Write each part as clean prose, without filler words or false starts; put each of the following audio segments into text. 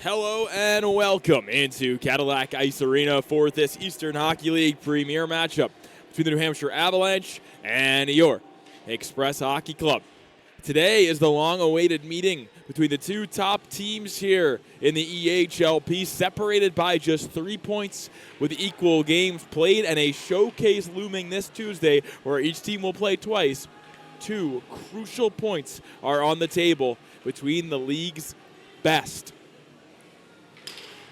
Hello and welcome into Cadillac Ice Arena for this Eastern Hockey League premier matchup between the New Hampshire Avalanche and your Express Hockey Club. Today is the long-awaited meeting between the two top teams here in the EHLP, separated by just 3 points with equal games played and a showcase looming this Tuesday where each team will play twice. 2 crucial points are on the table between the league's best.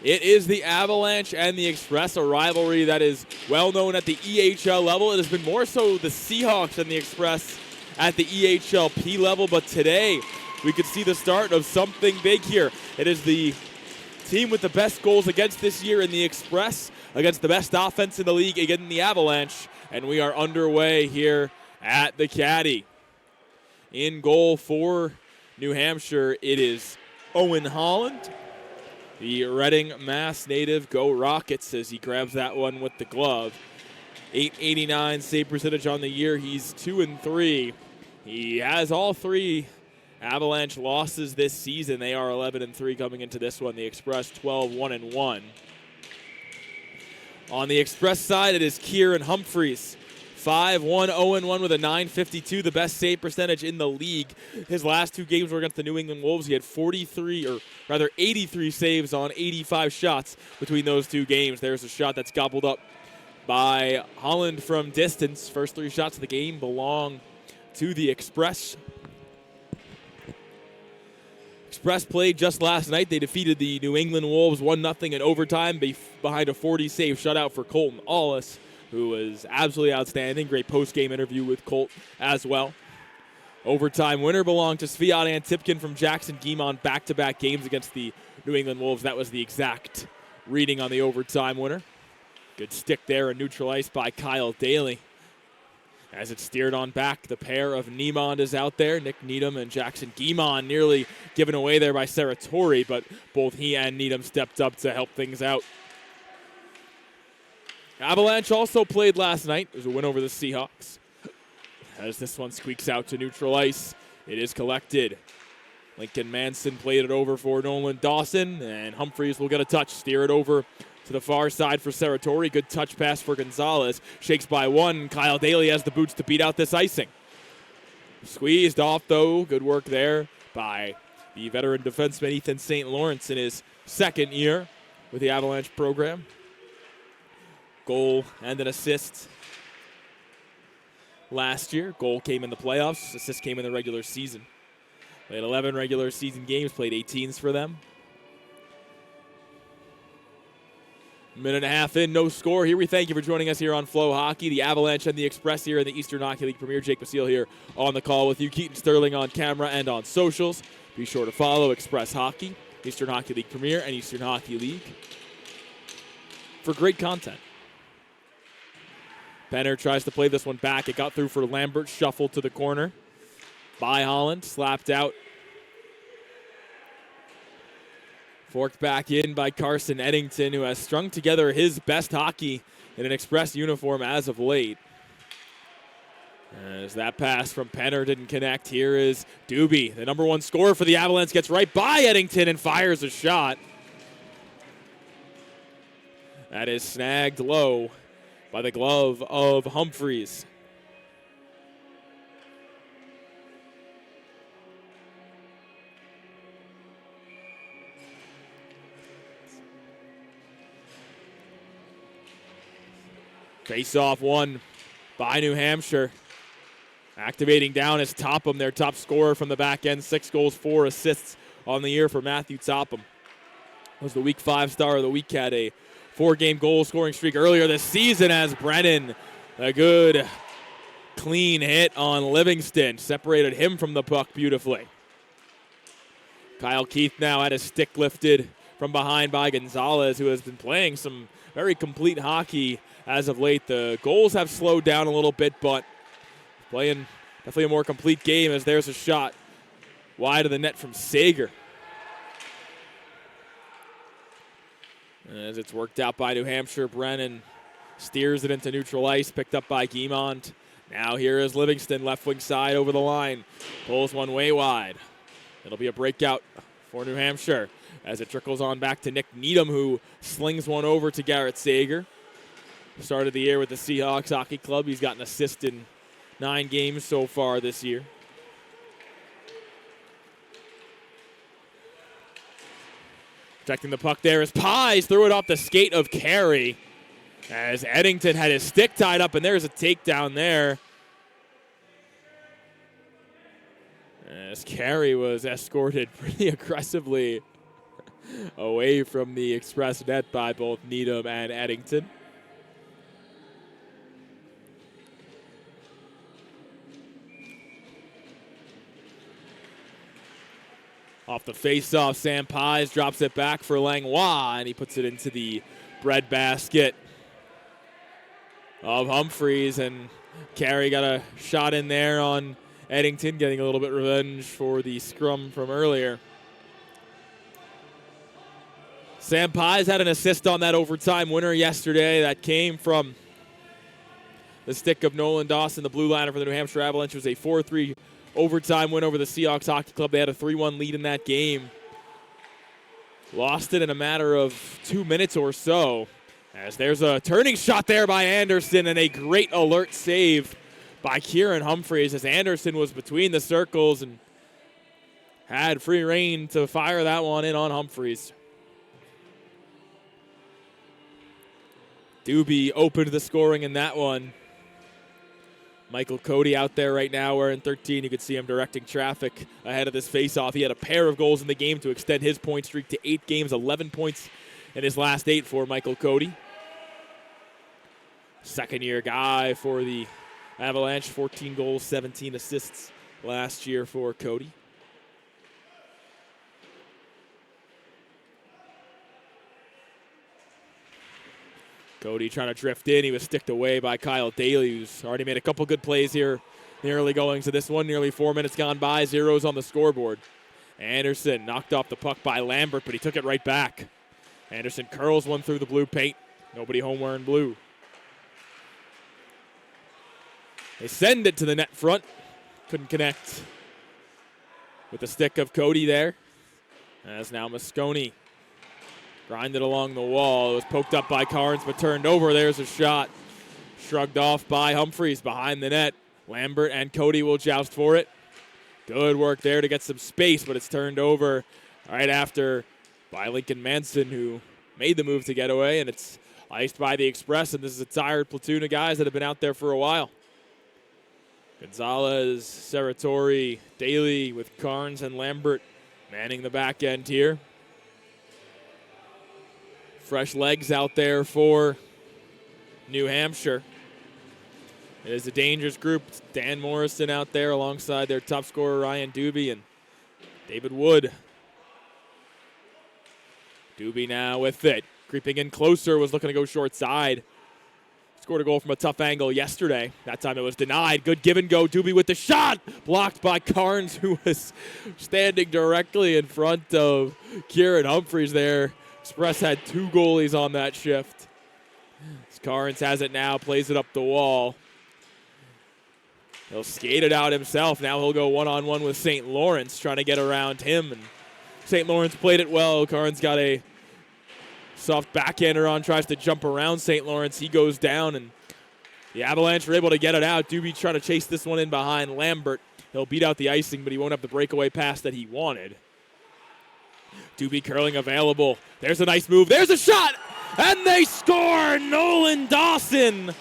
It is the Avalanche and the Express, a rivalry that is well known at the EHL level. It has been more so the Seahawks and the Express at the EHLP level, but today we could see the start of something big here. It is the team with the best goals against this year in the Express against the best offense in the league against the Avalanche, and we are underway here at the Caddy. In goal for New Hampshire, it is Owen Holland, the Reading, Mass native. Go Rockets as he grabs that one with the glove. .889 save percentage on the year. He's 2-3. He has all 3 Avalanche losses this season. They are 11-3 coming into this one. The Express 12-1-1. On the Express side, it is Kieran Humphreys. 5-1-0-1 with a .952, the best save percentage in the league. His last 2 games were against the New England Wolves. He had 83 saves on 85 shots between those 2 games. There's a shot that's gobbled up by Holland from distance. First 3 shots of the game belong to the Express. Express played just last night. They defeated the New England Wolves 1-0 in overtime behind a 40-save shutout for Colton Allis, who was absolutely outstanding. Great post-game interview with Colt as well. Overtime winner belonged to Sviat Antipkin from Jackson Guimond, back-to-back games against the New England Wolves. That was the exact reading on the overtime winner. Good stick there and neutral ice by Kyle Daly. As it's steered on back, the pair of Niemand is out there. Nick Needham and Jackson Guimond nearly given away there by Saratori, but both he and Needham stepped up to help things out. Avalanche also played last night. It was a win over the Seahawks. As this one squeaks out to neutral ice, it is collected. Lincoln Manson played it over for Nolan Dawson, and Humphreys will get a touch. Steer it over to the far side for Saratori. Good touch pass for Gonzalez. Shakes by one. Kyle Daly has the boots to beat out this icing. Squeezed off, though. Good work there by the veteran defenseman Ethan St. Lawrence in his second year with the Avalanche program. Goal and an assist last year. Goal came in the playoffs. Assist came in the regular season. Played 11 regular season games, played 18s for them. Minute and a half in, no score here. We thank you for joining us here on Flow Hockey. The Avalanche and the Express here in the Eastern Hockey League Premier. Jake Basile here on the call with you. Keaton Sterling on camera and on socials. Be sure to follow Express Hockey, Eastern Hockey League Premier, and Eastern Hockey League for great content. Penner tries to play this one back. It got through for Lambert. Shuffle to the corner by Holland. Slapped out. Forked back in by Carson Eddington, who has strung together his best hockey in an Express uniform as of late. As that pass from Penner didn't connect, here is Doobie. The number 1 scorer for the Avalanche gets right by Eddington and fires a shot. That is snagged low by the glove of Humphreys. Face-off won by New Hampshire. Activating down is Topham, their top scorer from the back end. 6 goals, 4 assists on the year for Matthew Topham. Was the Week 5 star of the week, had a 4-game goal scoring streak earlier this season as Brennan, a good clean hit on Livingston, separated him from the puck beautifully. Kyle Keith now had his stick lifted from behind by Gonzalez, who has been playing some very complete hockey as of late. The goals have slowed down a little bit, but playing definitely a more complete game as there's a shot wide of the net from Sager. As it's worked out by New Hampshire, Brennan steers it into neutral ice, picked up by Guimond. Now here is Livingston, left wing side over the line. Pulls one way wide. It'll be a breakout for New Hampshire. as it trickles on back to Nick Needham, who slings one over to Garrett Sager. Started the year with the Seahawks Hockey Club. He's got an assist in 9 games so far this year. Protecting the puck there is Pies. Threw it off the skate of Carey as Eddington had his stick tied up, and there's a takedown there. As Carey was escorted pretty aggressively away from the Express net by both Needham and Eddington. Off the face-off, Sam Pies drops it back for Langlois, and he puts it into the breadbasket of Humphreys, and Carey got a shot in there on Eddington, getting a little bit revenge for the scrum from earlier. Sam Pies had an assist on that overtime winner yesterday. That came from the stick of Nolan Dawson, the blue liner for the New Hampshire Avalanche. It was a 4-3 overtime win over the Seahawks Hockey Club. They had a 3-1 lead in that game. Lost it in a matter of 2 minutes or so, as there's a turning shot there by Anderson and a great alert save by Kieran Humphreys, as Anderson was between the circles and had free reign to fire that one in on Humphreys. Doobie opened the scoring in that one. Michael Cody out there right now wearing 13. You could see him directing traffic ahead of this faceoff. He had a pair of goals in the game to extend his point streak to 8 games, 11 points in his last 8 for Michael Cody. Second-year guy for the Avalanche, 14 goals, 17 assists last year for Cody. Cody trying to drift in. He was sticked away by Kyle Daly, who's already made a couple good plays here in the early goings of this one. Nearly 4 minutes gone by, zeros on the scoreboard. Anderson knocked off the puck by Lambert, but he took it right back. Anderson curls one through the blue paint. Nobody home wearing blue. They send it to the net front. Couldn't connect with the stick of Cody there. As now Mosconi grinded along the wall. It was poked up by Carnes, but turned over. There's a shot. Shrugged off by Humphreys behind the net. Lambert and Cody will joust for it. Good work there to get some space, but it's turned over right after by Lincoln Manson, who made the move to get away, and it's iced by the Express, and this is a tired platoon of guys that have been out there for a while. Gonzalez, Serratori, Daly with Carnes and Lambert manning the back end here. Fresh legs out there for New Hampshire. It is a dangerous group. It's Dan Morrison out there alongside their top scorer Ryan Doobie and David Wood. Doobie now with it. Creeping in closer, was looking to go short side. Scored a goal from a tough angle yesterday. That time it was denied. Good give and go. Doobie with the shot. Blocked by Carnes, who was standing directly in front of Kieran Humphreys there. Express had 2 goalies on that shift. Carnes has it now, plays it up the wall. He'll skate it out himself. Now he'll go one-on-one with St. Lawrence, trying to get around him. And St. Lawrence played it well. Carnes got a soft backhander on, tries to jump around St. Lawrence. He goes down, and the Avalanche are able to get it out. Doobie trying to chase this one in behind Lambert. He'll beat out the icing, but he won't have the breakaway pass that he wanted. Doobie curling available. There's a nice move. There's a shot, and they score! Nolan Dawson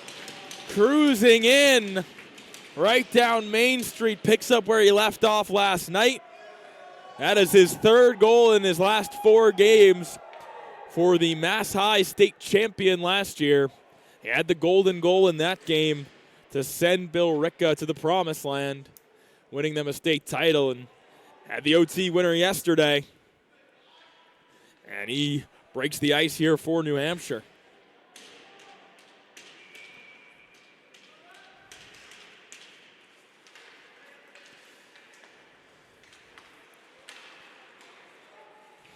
cruising in right down Main Street, picks up where he left off last night. That is his 3rd goal in his last 4 games for the Mass High state champion last year. He had the golden goal in that game to send Bill Ricca to the promised land, winning them a state title, and had the OT winner yesterday. And he breaks the ice here for New Hampshire.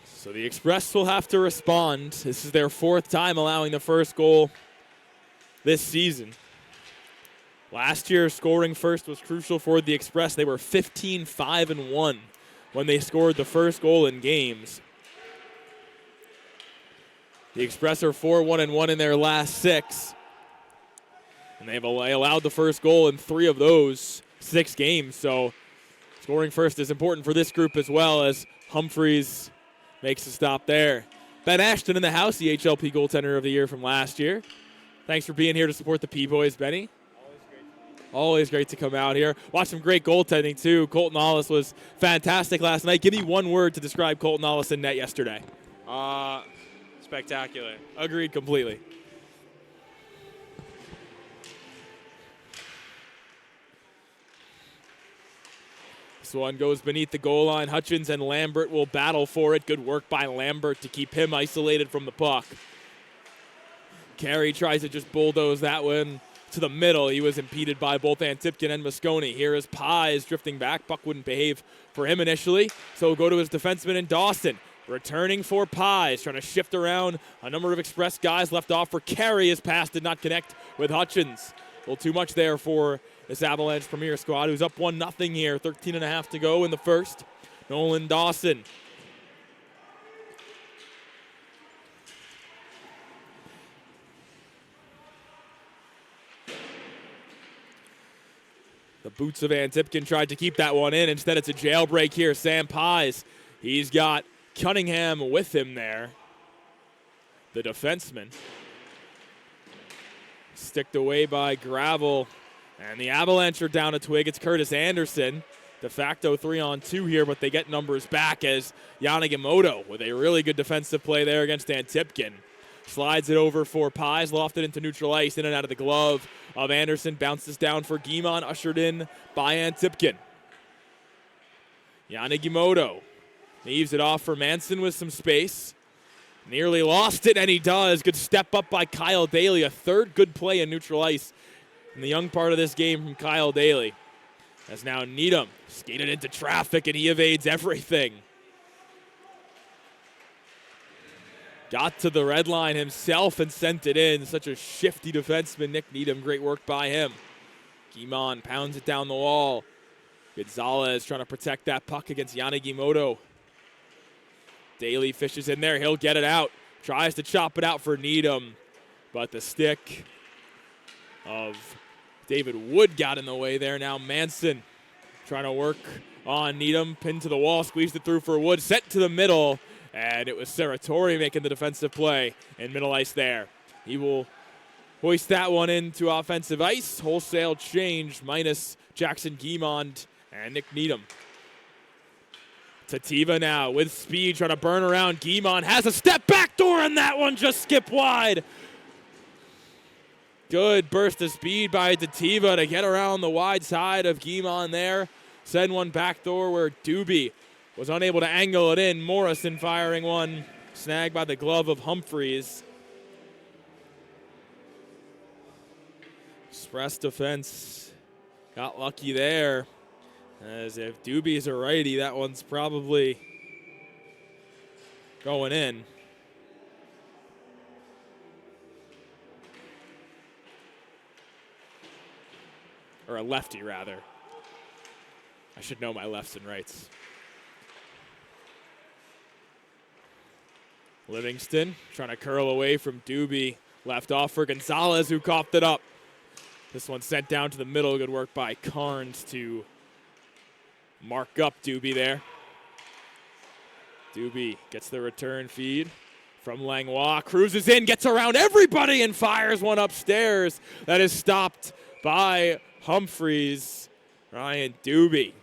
So the Express will have to respond. This is their 4th time allowing the first goal this season. Last year, scoring first was crucial for the Express. They were 15-5-1 when they scored the first goal in games. The Express are 4-1-1 in their last 6. And they've allowed the first goal in 3 of those 6 games. So scoring first is important for this group as well, as Humphreys makes a stop there. Ben Ashton in the house, the EHLP goaltender of the year from last year. Thanks for being here to support the P-Boys, Benny. Always great to come out here. Watch some great goaltending, too. Colton Hollis was fantastic last night. Give me one word to describe Colton Hollis in net yesterday. Spectacular. Agreed completely. This one goes beneath the goal line. Hutchins and Lambert will battle for it. Good work by Lambert to keep him isolated from the puck. Carey tries to just bulldoze that one to the middle. He was impeded by both Antipkin and Mosconi. Here is Pies drifting back. Puck wouldn't behave for him initially, so we'll go to his defenseman in Dawson. Returning for Pies, trying to shift around a number of Express guys left off for Carey. His pass did not connect with Hutchins. A little too much there for this Avalanche Premier squad, who's up 1-0 here. 13.5 to go in the first. Nolan Dawson. The boots of Antipkin tried to keep that one in. Instead, it's a jailbreak here. Sam Pies. He's got Cunningham with him there. The defenseman. Sticked away by Gravel. And the Avalanche are down a twig. It's Curtis Anderson. De facto 3-on-2 here, but they get numbers back as Yanagimoto with a really good defensive play there against Antipkin. Slides it over for Pies, lofted into neutral ice, in and out of the glove of Anderson. Bounces down for Guimon, ushered in by Antipkin. Yanagimoto leaves it off for Manson with some space. Nearly lost it, and he does. Good step up by Kyle Daly. A third good play in neutral ice in the young part of this game from Kyle Daly. As now Needham skated into traffic, and he evades everything. Got to the red line himself and sent it in. Such a shifty defenseman, Nick Needham. Great work by him. Guimon pounds it down the wall. Gonzalez trying to protect that puck against Yanagimoto. Daly fishes in there. He'll get it out. Tries to chop it out for Needham. But the stick of David Wood got in the way there. Now Manson trying to work on Needham. Pinned to the wall. Squeezed it through for Wood. Sent to the middle. And it was Serratori making the defensive play in middle ice there. He will hoist that one into offensive ice. Wholesale change minus Jackson Guimond and Nick Needham. Tativa now with speed trying to burn around. Guimond has a step back door, and that one just skipped wide. Good burst of speed by Tativa to get around the wide side of Guimond there. Send one back door where Doobie was unable to angle it in. Morrison firing one, snagged by the glove of Humphreys. Express defense got lucky there. As if Doobie's a righty, that one's probably going in. Or a lefty, rather. I should know my lefts and rights. Livingston trying to curl away from Doobie. Left off for Gonzalez, who coughed it up. This one sent down to the middle. Good work by Carnes to mark up Doobie there. Doobie gets the return feed from Langlois. Cruises in, gets around everybody, and fires one upstairs. That is stopped by Humphreys. Ryan Doobie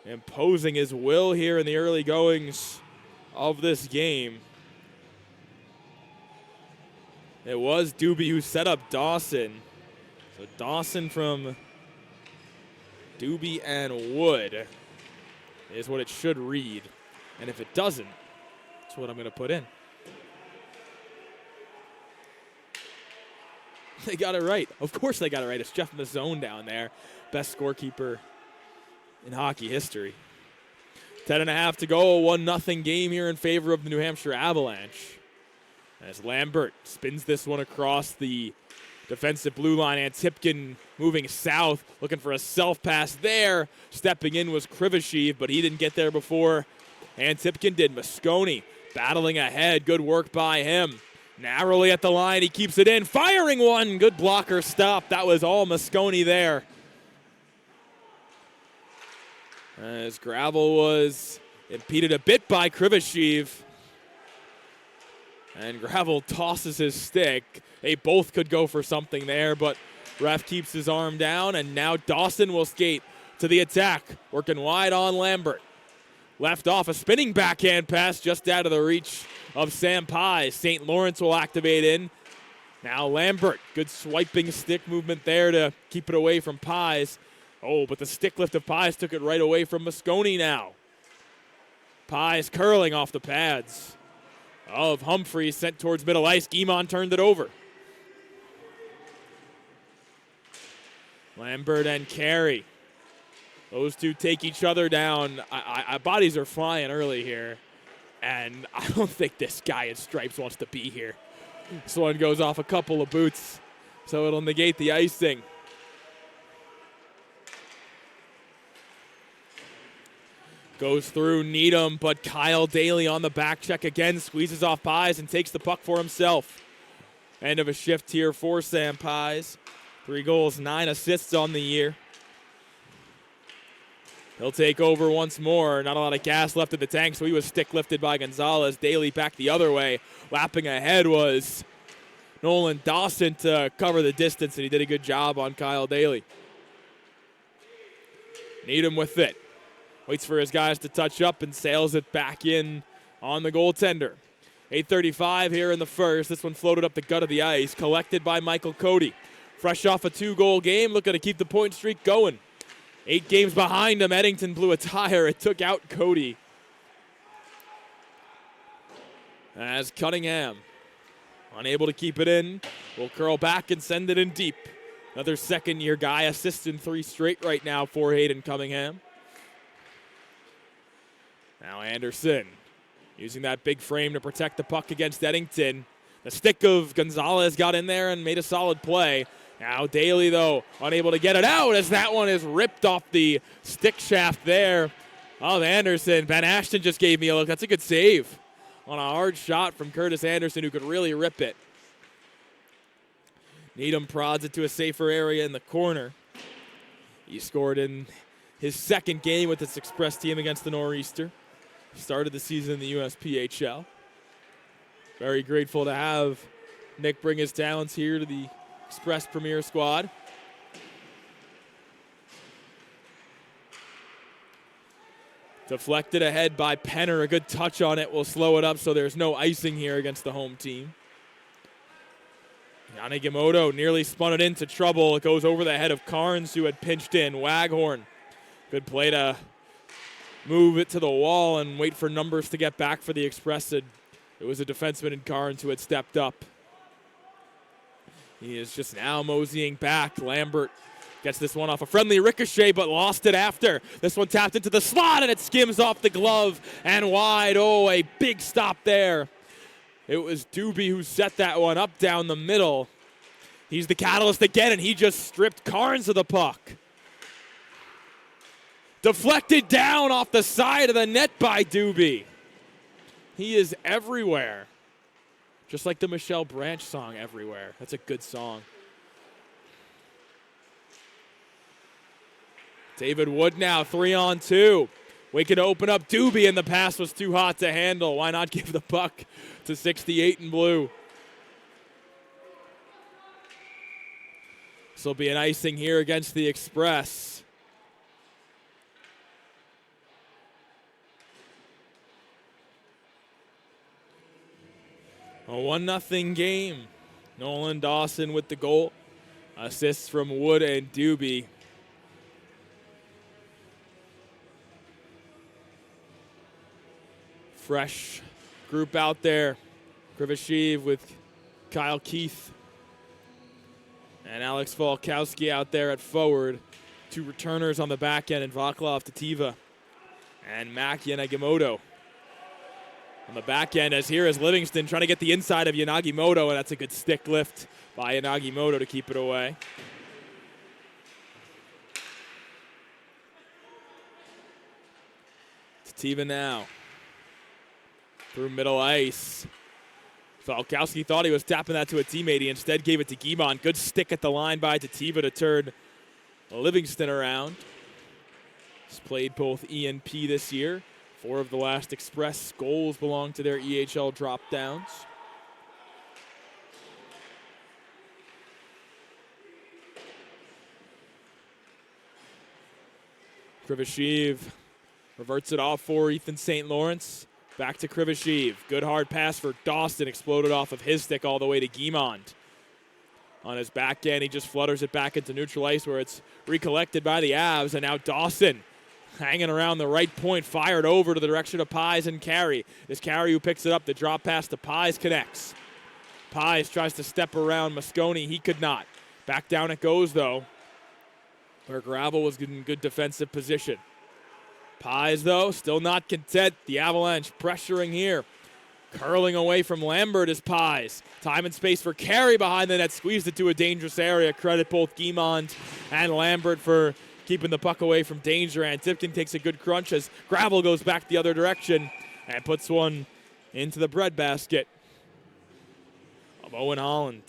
imposing his will here in the early goings of this game. It was Doobie who set up Dawson. So Dawson from Doobie and Wood is what it should read. And if it doesn't, that's what I'm going to put in. They got it right. Of course they got it right. It's Jeff Mazzone down there. Best scorekeeper in hockey history. 10.5 to go. 1-0 game here in favor of the New Hampshire Avalanche. As Lambert spins this one across the defensive blue line. Antipkin moving south, looking for a self-pass there. Stepping in was Krivashev, but he didn't get there before Antipkin did. Mosconi battling ahead. Good work by him. Narrowly at the line, he keeps it in. Firing one, good blocker stop. That was all Mosconi there. As Gravel was impeded a bit by Krivashev. And Gravel tosses his stick. They both could go for something there, but ref keeps his arm down, and now Dawson will skate to the attack, working wide on Lambert. Left off a spinning backhand pass just out of the reach of Sam Pies. St. Lawrence will activate in. Now Lambert, good swiping stick movement there to keep it away from Pies. Oh, but the stick lift of Pies took it right away from Mosconi now. Pies curling off the pads of Humphreys, sent towards middle ice. Guimond turned it over. Lambert and Carey. Those two take each other down. Bodies are flying early here, and I don't think this guy in stripes wants to be here. This one goes off a couple of boots, so it'll negate the icing. Goes through Needham, but Kyle Daly on the back check again, squeezes off Pies and takes the puck for himself. End of a shift here for Sam Pies. 3 goals, 9 assists on the year. He'll take over once more. Not a lot of gas left in the tank, so he was stick lifted by Gonzalez. Daly back the other way. Lapping ahead was Nolan Dawson to cover the distance, and he did a good job on Kyle Daly. Needham with it. Waits for his guys to touch up and sails it back in on the goaltender. 8:35 here in the first. This one floated up the gut of the ice, collected by Michael Cody. Fresh off a 2-goal game, looking to keep the point streak going. 8 games behind him, Eddington blew a tire. It took out Cody. As Cunningham, unable to keep it in, will curl back and send it in deep. Another second-year guy, assists in 3 straight right now for Hayden Cunningham. Now Anderson, using that big frame to protect the puck against Eddington. The stick of Gonzalez got in there and made a solid play. Now Daly, though, unable to get it out as that one is ripped off the stick shaft there of Anderson. Ben Ashton just gave me a look. That's a good save on a hard shot from Curtis Anderson, who could really rip it. Needham prods it to a safer area in the corner. He scored in his second game with this Express team against the Nor'easter. Started the season in the USPHL. Very grateful to have Nick bring his talents here to the Express Premier squad. Deflected ahead by Penner. A good touch on it will slow it up, so there's no icing here against the home team. Yanni Gimoto nearly spun it into trouble. It goes over the head of Carnes, who had pinched in. Waghorn, good play to move it to the wall and wait for numbers to get back for the Express. It was a defenseman in Carnes who had stepped up. He is just now moseying back. Lambert gets this one off a friendly ricochet, but lost it after. This one tapped into the slot, and it skims off the glove and wide. Oh, a big stop there. It was Doobie who set that one up down the middle. He's the catalyst again, and he just stripped Carnes of the puck. Deflected down off the side of the net by Doobie. He is everywhere. Just like the Michelle Branch song, Everywhere. That's a good song. David Wood now, 3-on-2. We can open up Doobie, and the pass was too hot to handle. Why not give the puck to 68 in blue? This will be an icing here against the Express. A 1-0 game. Nolan Dawson with the goal. Assists from Wood and Doobie. Fresh group out there. Krivashev with Kyle Keith. And Alex Volkowski out there at forward. 2 returners on the back end, and Vaclav Tativa and Maki Yanagimoto. On the back end, as here is Livingston trying to get the inside of Yanagimoto, and that's a good stick lift by Yanagimoto to keep it away. Tativa now. Through middle ice. Falkowski thought he was tapping that to a teammate. He instead gave it to Guimond. Good stick at the line by Tativa to turn Livingston around. He's played both ENP this year. 4 of the last Express goals belong to their EHL drop-downs. Krivashev reverts it off for Ethan St. Lawrence. Back to Krivashev. Good hard pass for Dawson. Exploded off of his stick all the way to Guimond. On his backhand, he just flutters it back into neutral ice where it's recollected by the Avs. And now Dawson hanging around the right point, fired over to the direction of Pies and Carey. It's Carey who picks it up. The drop pass to Pies connects. Pies tries to step around Mosconi. He could not. Back down it goes, though, where Gravel was in good defensive position. Pies, though, still not content. The Avalanche pressuring here. Curling away from Lambert is Pies. Time and space for Carey behind the net. Squeezed it to a dangerous area. Credit both Guimond and Lambert for keeping the puck away from danger. And Tipton takes a good crunch as Gravel goes back the other direction and puts one into the breadbasket of Owen Holland.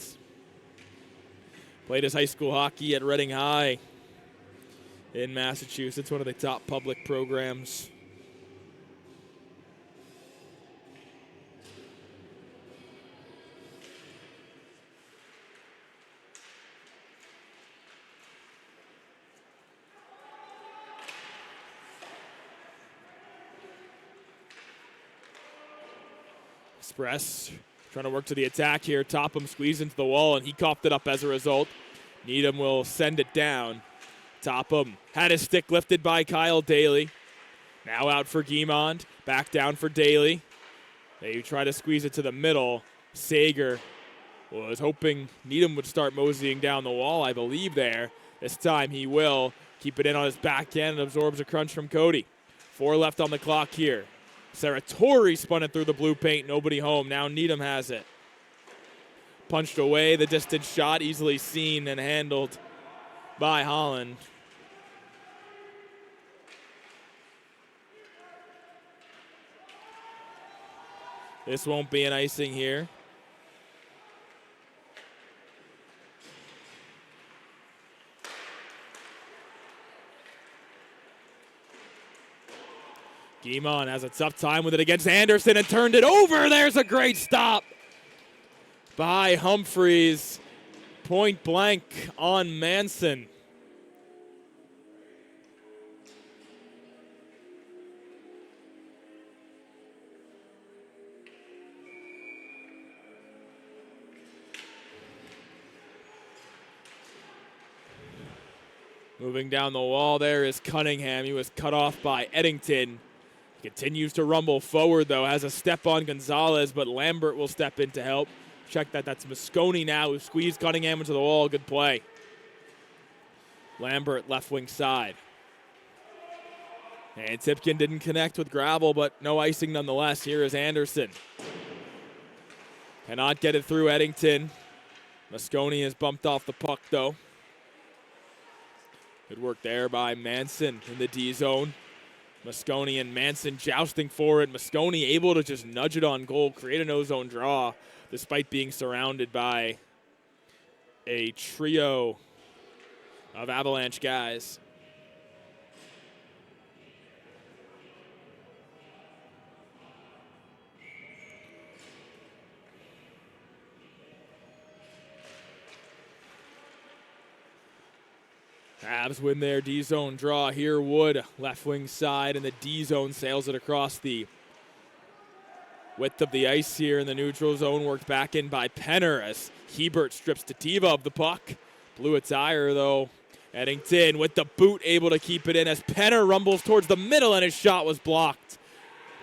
Played his high school hockey at Reading High in Massachusetts, one of the top public programs. Express trying to work to the attack here. Topham squeezed into the wall, and he coughed it up as a result. Needham will send it down. Topham had his stick lifted by Kyle Daly. Now out for Guimond. Back down for Daly. They try to squeeze it to the middle. Sager was hoping Needham would start moseying down the wall, I believe, there. This time he will keep it in on his backhand and absorbs a crunch from Cody. 4 left on the clock here. Saratori spun it through the blue paint. Nobody home. Now Needham has it. Punched away. The distance shot easily seen and handled by Holland. This won't be an icing here. Guimond has a tough time with it against Anderson and turned it over. There's a great stop by Humphreys. Point blank on Manson. Moving down the wall there is Cunningham. He was cut off by Eddington. Continues to rumble forward, though. Has a step on Gonzalez, but Lambert will step in to help. Check that. That's Mosconi now who squeezed Cunningham into the wall. Good play. Lambert left wing side. And Tipkin didn't connect with Gravel, but no icing nonetheless. Here is Anderson. Cannot get it through Eddington. Mosconi has bumped off the puck, though. Good work there by Manson in the D zone. Mosconi and Manson jousting for it. Mosconi able to just nudge it on goal, create a no-zone draw, despite being surrounded by a trio of Avalanche guys. Avs win their D-zone draw here. Wood, left wing side, and the D-zone sails it across the width of the ice here in the neutral zone. Worked back in by Penner as Hebert strips Tativa of the puck. Blew a tire, though. Eddington with the boot able to keep it in as Penner rumbles towards the middle, and his shot was blocked.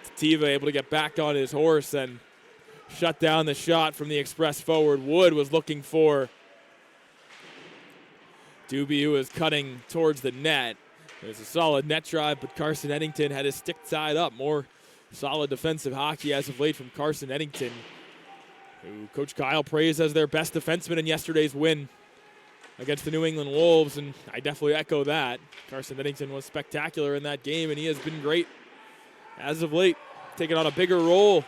Tativa able to get back on his horse and shut down the shot from the Express forward. Wood was looking for Doobie, who was cutting towards the net. It was a solid net drive, but Carson Eddington had his stick tied up. More solid defensive hockey as of late from Carson Eddington, who Coach Kyle praised as their best defenseman in yesterday's win against the New England Wolves, and I definitely echo that. Carson Eddington was spectacular in that game, and he has been great as of late, taking on a bigger role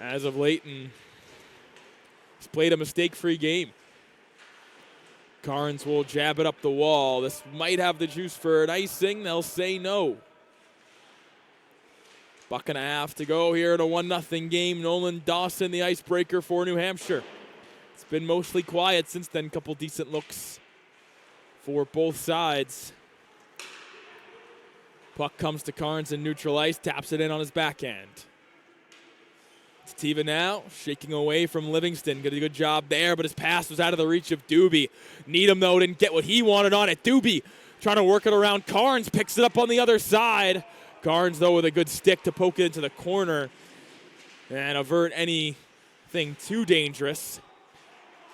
as of late, and he's played a mistake-free game. Carnes will jab it up the wall. This might have the juice for an icing. They'll say no. Buck and a half to go here in a 1-0 game. Nolan Dawson, the icebreaker for New Hampshire. It's been mostly quiet since then. Couple decent looks for both sides. Puck comes to Carnes in neutral ice, taps it in on his backhand. It's Tiva now, shaking away from Livingston. Did a good job there, but his pass was out of the reach of Doobie. Needham, though, didn't get what he wanted on it. Doobie trying to work it around Carnes, picks it up on the other side. Carnes, though, with a good stick to poke it into the corner and avert anything too dangerous.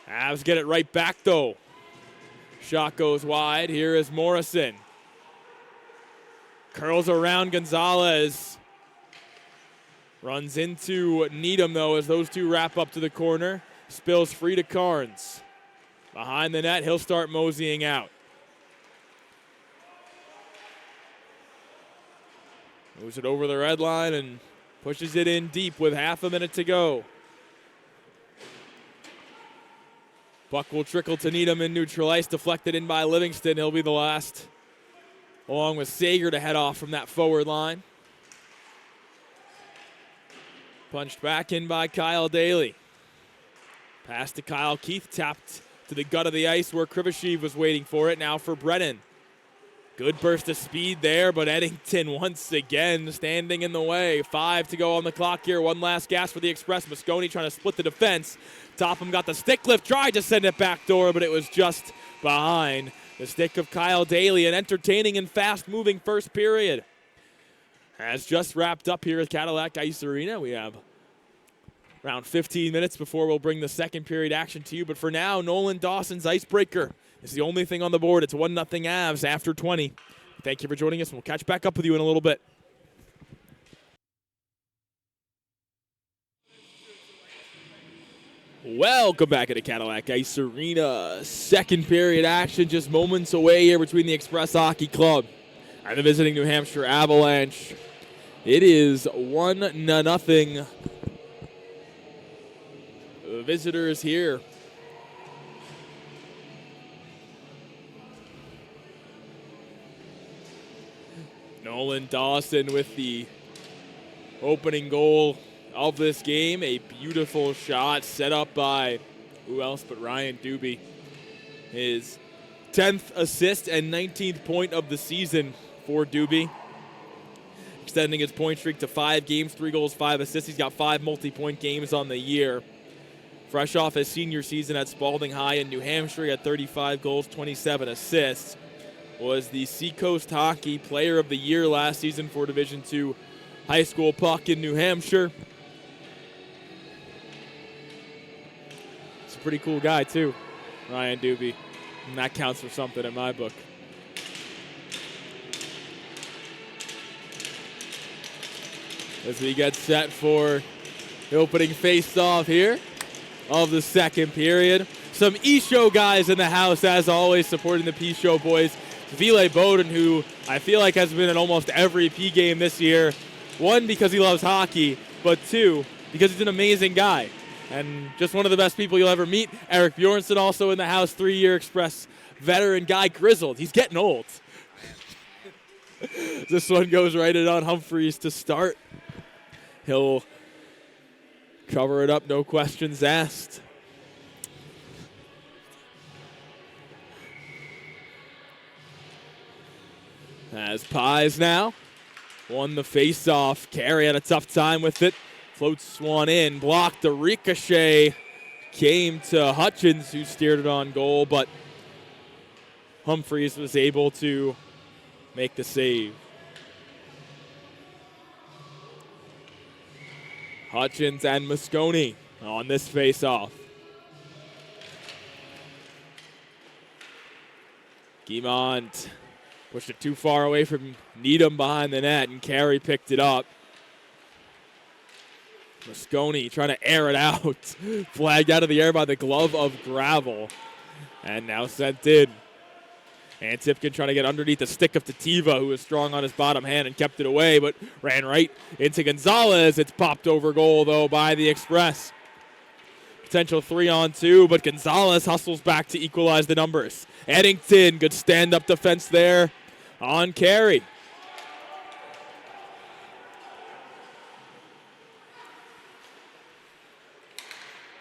Avs get it right back, though. Shot goes wide. Here is Morrison. Curls around Gonzalez. Runs into Needham, though, as those two wrap up to the corner. Spills free to Carnes. Behind the net, he'll start moseying out. Moves it over the red line and pushes it in deep with half a minute to go. Puck will trickle to Needham in neutral ice, deflected in by Livingston. He'll be the last, along with Sager, to head off from that forward line. Punched back in by Kyle Daly. Pass to Kyle Keith, tapped to the gut of the ice where Krivashev was waiting for it. Now for Brennan. Good burst of speed there, but Eddington once again standing in the way. 5 to go on the clock here. One last gas for the Express. Mosconi trying to split the defense. Topham got the stick lift, tried to send it back door, but it was just behind the stick of Kyle Daly. An entertaining and fast-moving first period has just wrapped up here at Cadillac Ice Arena. We have around 15 minutes before we'll bring the second period action to you. But for now, Nolan Dawson's icebreaker is the only thing on the board. It's 1-0 Avs after 20. Thank you for joining us, and we'll catch back up with you in a little bit. Welcome back to Cadillac Ice Arena. Second period action just moments away here between the Express Hockey Club and the visiting New Hampshire Avalanche. It is 1-0. Visitors here. Nolan Dawson with the opening goal of this game. A beautiful shot set up by who else but Ryan Doobie. His 10th assist and 19th point of the season for Doobie. Extending his point streak to 5 games, 3 goals, 5 assists. He's got 5 multi-point games on the year. Fresh off his senior season at Spalding High in New Hampshire, he had 35 goals, 27 assists. Was the Seacoast Hockey Player of the Year last season for Division II high school puck in New Hampshire. He's a pretty cool guy, too, Ryan Doobie. And that counts for something in my book. As we get set for the opening face-off here of the second period. Some E-Show guys in the house, as always, supporting the P-Show boys. Ville Bowden, who I feel like has been in almost every P game this year. 1, because he loves hockey, but 2, because he's an amazing guy. And just one of the best people you'll ever meet. Eric Bjornsson also in the house, 3-year Express veteran guy, grizzled. He's getting old. This one goes right in on Humphreys to start. He'll cover it up, no questions asked. As Pies now won the face-off. Carey had a tough time with it. Floats one in, blocked the ricochet. Came to Hutchins, who steered it on goal, but Humphreys was able to make the save. Hutchins and Mosconi on this face-off. Guimont pushed it too far away from Needham behind the net, and Carey picked it up. Mosconi trying to air it out. Flagged out of the air by the glove of Gravel. And now sent in. Antipkin trying to get underneath the stick of Tativa, who was strong on his bottom hand and kept it away, but ran right into Gonzalez. It's popped over goal, though, by the Express. Potential 3-on-2, but Gonzalez hustles back to equalize the numbers. Eddington, good stand-up defense there on carry.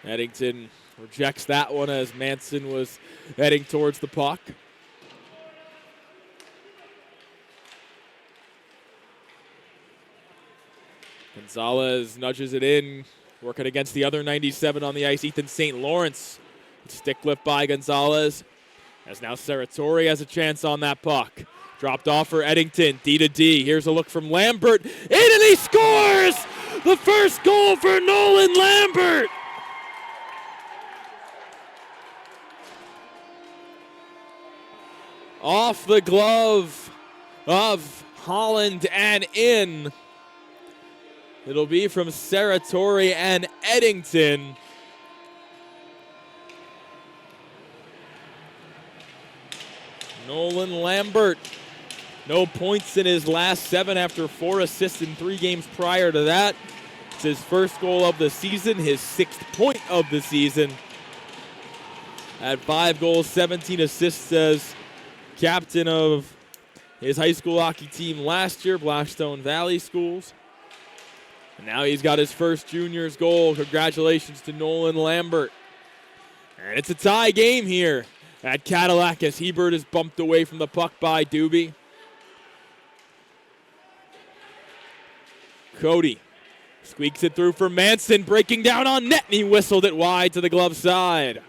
Eddington rejects that one as Manson was heading towards the puck. Gonzalez nudges it in, working against the other 97 on the ice, Ethan St. Lawrence. Stick lift by Gonzalez, as now Serratori has a chance on that puck. Dropped off for Eddington, D to D. Here's a look from Lambert, in and he scores! The first goal for Nolan Lambert! Off the glove of Holland and in. It'll be from Serratori and Eddington. Nolan Lambert, no points in his last 7 after 4 assists in 3 games prior to that. It's his first goal of the season, his 6th point of the season. At 5 goals, 17 assists as captain of his high school hockey team last year, Blackstone Valley Schools. And now he's got his first juniors goal. Congratulations to Nolan Lambert. And it's a tie game here at Cadillac as Hebert is bumped away from the puck by Doobie. Cody squeaks it through for Manson, breaking down on net, and he whistled it wide to the glove side.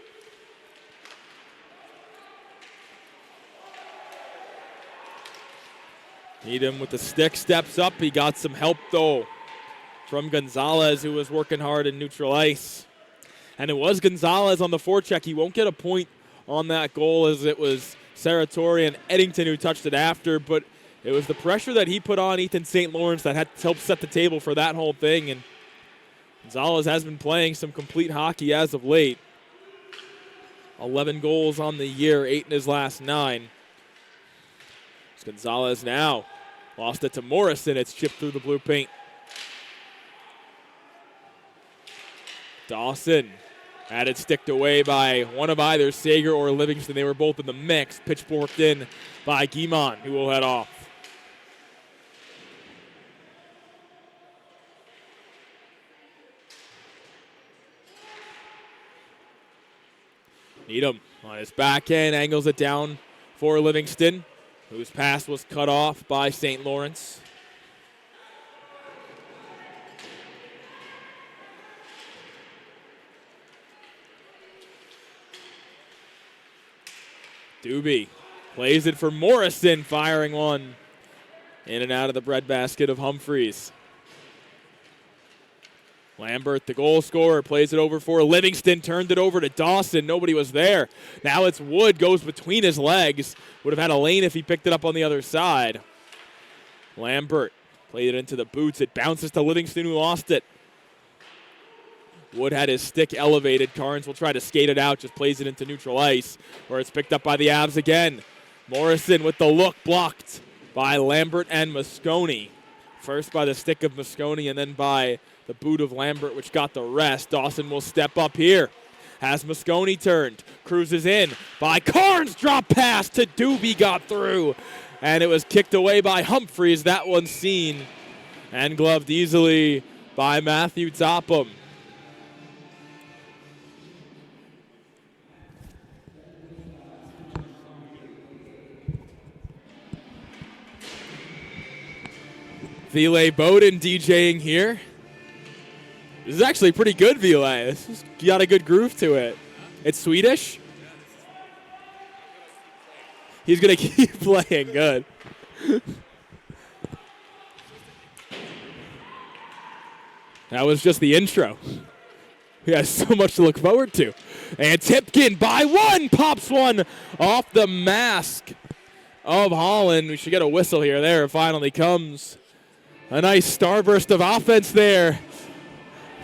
Needham with the stick, steps up. He got some help, though, from Gonzalez, who was working hard in neutral ice. And it was Gonzalez on the forecheck. He won't get a point on that goal, as it was Serratori and Eddington who touched it after, but it was the pressure that he put on Ethan St. Lawrence that had helped set the table for that whole thing. And Gonzalez has been playing some complete hockey as of late. 11 goals on the year, 8 in his last 9. It's Gonzalez now. Lost it to Morrison. It's chipped through the blue paint. Dawson had it sticked away by one of either Sager or Livingston. They were both in the mix. Pitchforked in by Guimond, who will head off. Needham on his backhand, angles it down for Livingston, whose pass was cut off by St. Lawrence. Doobie plays it for Morrison, firing one in and out of the breadbasket of Humphreys. Lambert, the goal scorer, plays it over for Livingston, turned it over to Dawson. Nobody was there. Now it's Wood, goes between his legs. Would have had a lane if he picked it up on the other side. Lambert played it into the boots. It bounces to Livingston, who lost it. Wood had his stick elevated. Carnes will try to skate it out, just plays it into neutral ice, where it's picked up by the Avs again. Morrison with the look, blocked by Lambert and Mosconi. First by the stick of Mosconi and then by the boot of Lambert, which got the rest. Dawson will step up here. Has Mosconi turned. Cruises in by Carnes. Drop pass to Doobie, got through. And it was kicked away by Humphreys. That one seen and gloved easily by Matthew Topham. Ville Bowden DJing here. This is actually pretty good, Ville. This has got a good groove to it. It's Swedish. He's going to keep playing good. That was just the intro. We have so much to look forward to. And Tipkin by one, pops one off the mask of Holland. We should get a whistle here. There it finally comes. A nice starburst of offense there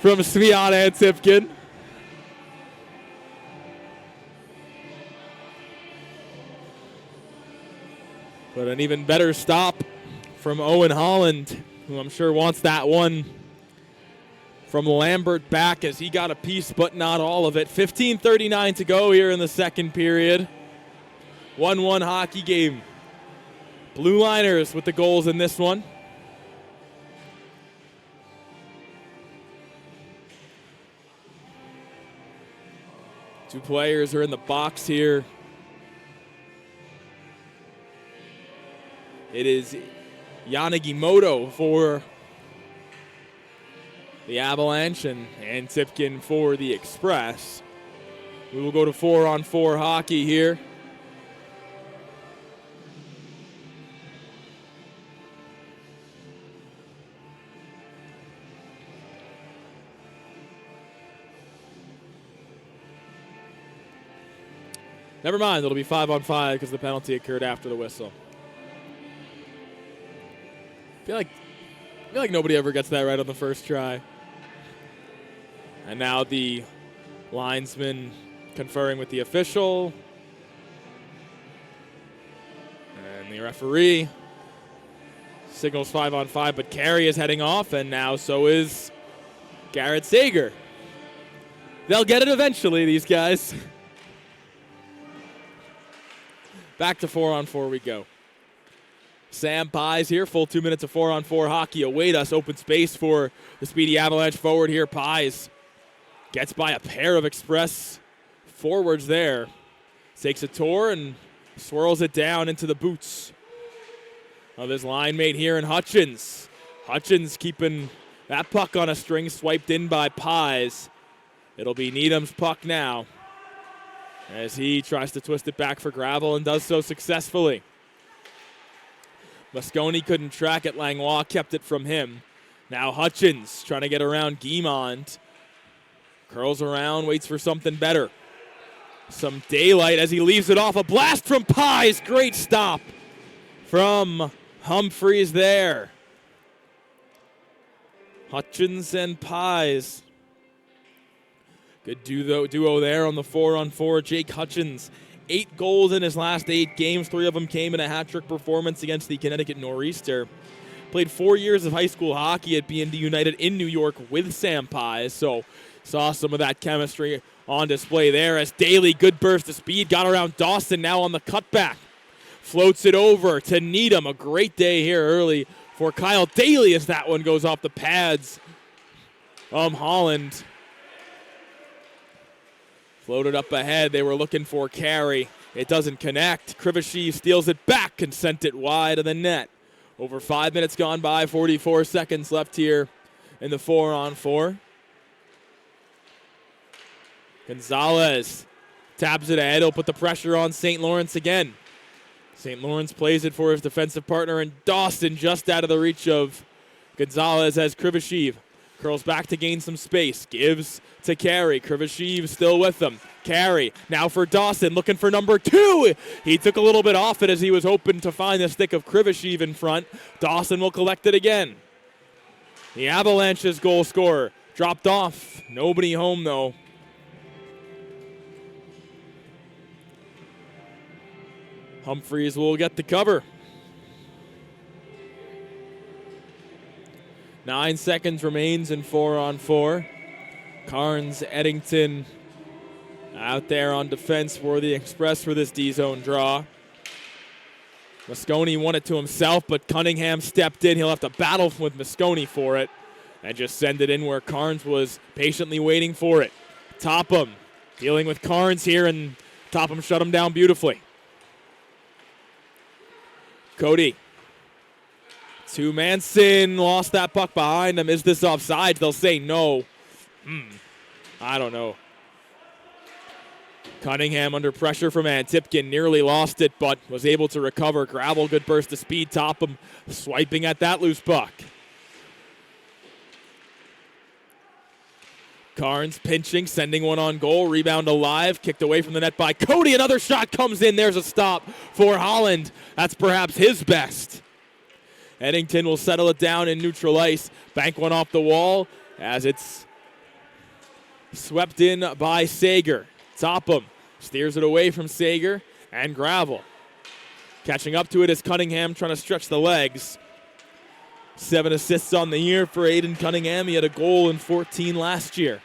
from Sviat Antipkin. But an even better stop from Owen Holland, who I'm sure wants that one from Lambert back as he got a piece, but not all of it. 15:39 to go here in the second period. 1-1 hockey game. Blue Liners with the goals in this one. Two players are in the box here. It is Yanagimoto for the Avalanche and Tipkin for the Express. We will go to 4-on-4 hockey here. Never mind, it'll be 5-on-5 because the penalty occurred after the whistle. I feel like nobody ever gets that right on the first try. And now the linesman conferring with the official. And the referee signals 5-on-5, but Carey is heading off, and now so is Garrett Sager. They'll get it eventually, these guys. Back to 4-on-4 we go. Sam Pies here, full 2 minutes of 4-on-4 hockey await us. Open space for the speedy Avalanche forward here. Pies gets by a pair of Express forwards there. Takes a tour and swirls it down into the boots of his line mate here in Hutchins. Hutchins keeping that puck on a string, swiped in by Pies. It'll be Needham's puck now as he tries to twist it back for Gravel and does so successfully. Mosconi couldn't track it. Langlois kept it from him. Now Hutchins trying to get around Guimond. Curls around, waits for something better. Some daylight as he leaves it off. A blast from Pies. Great stop from Humphreys there. Hutchins and Pies. Good duo there on the 4-on-4. Jake Hutchins, 8 goals in his last 8 games. 3 of them came in a hat-trick performance against the Connecticut Nor'easter. Played 4 years of high school hockey at B&D United in New York with Sam Pies, so saw some of that chemistry on display there as Daly, good burst of speed, got around Dawson now on the cutback. Floats it over to Needham. A great day here early for Kyle Daly as that one goes off the pads. Holland. Floated up ahead. They were looking for Carey. It doesn't connect. Krivashev steals it back and sent it wide of the net. Over 5 minutes gone by, 44 seconds left here in the 4-on-4. Gonzalez taps it ahead. He'll put the pressure on St. Lawrence again. St. Lawrence plays it for his defensive partner, and Dawson just out of the reach of Gonzalez as Krivashev curls back to gain some space. Gives to Carey. Krivashev still with them. Carey now for Dawson, looking for number 2. He took a little bit off it as he was hoping to find the stick of Krivashev in front. Dawson will collect it again. The Avalanche's goal scorer dropped off. Nobody home, though. Humphreys will get the cover. 9 seconds remains in 4-on-4. Carnes, Eddington out there on defense for the Express for this D-zone draw. Mosconi won it to himself, but Cunningham stepped in. He'll have to battle with Mosconi for it and just send it in where Carnes was patiently waiting for it. Topham dealing with Carnes here, and Topham shut him down beautifully. Cody. To Manson, lost that puck behind him. Is this offsides? They'll say no. I don't know. Cunningham under pressure from Antipkin, nearly lost it, but was able to recover. Gravel, good burst of speed. Topham swiping at that loose puck. Carnes pinching, sending one on goal. Rebound alive, kicked away from the net by Cody. Another shot comes in. There's a stop for Holland. That's perhaps his best. Eddington will settle it down in neutral ice. Bank one off the wall as it's swept in by Sager. Topham steers it away from Sager and Gravel. Catching up to it is Cunningham trying to stretch the legs. 7 assists on the year for Aiden Cunningham. He had a goal in 14 last year.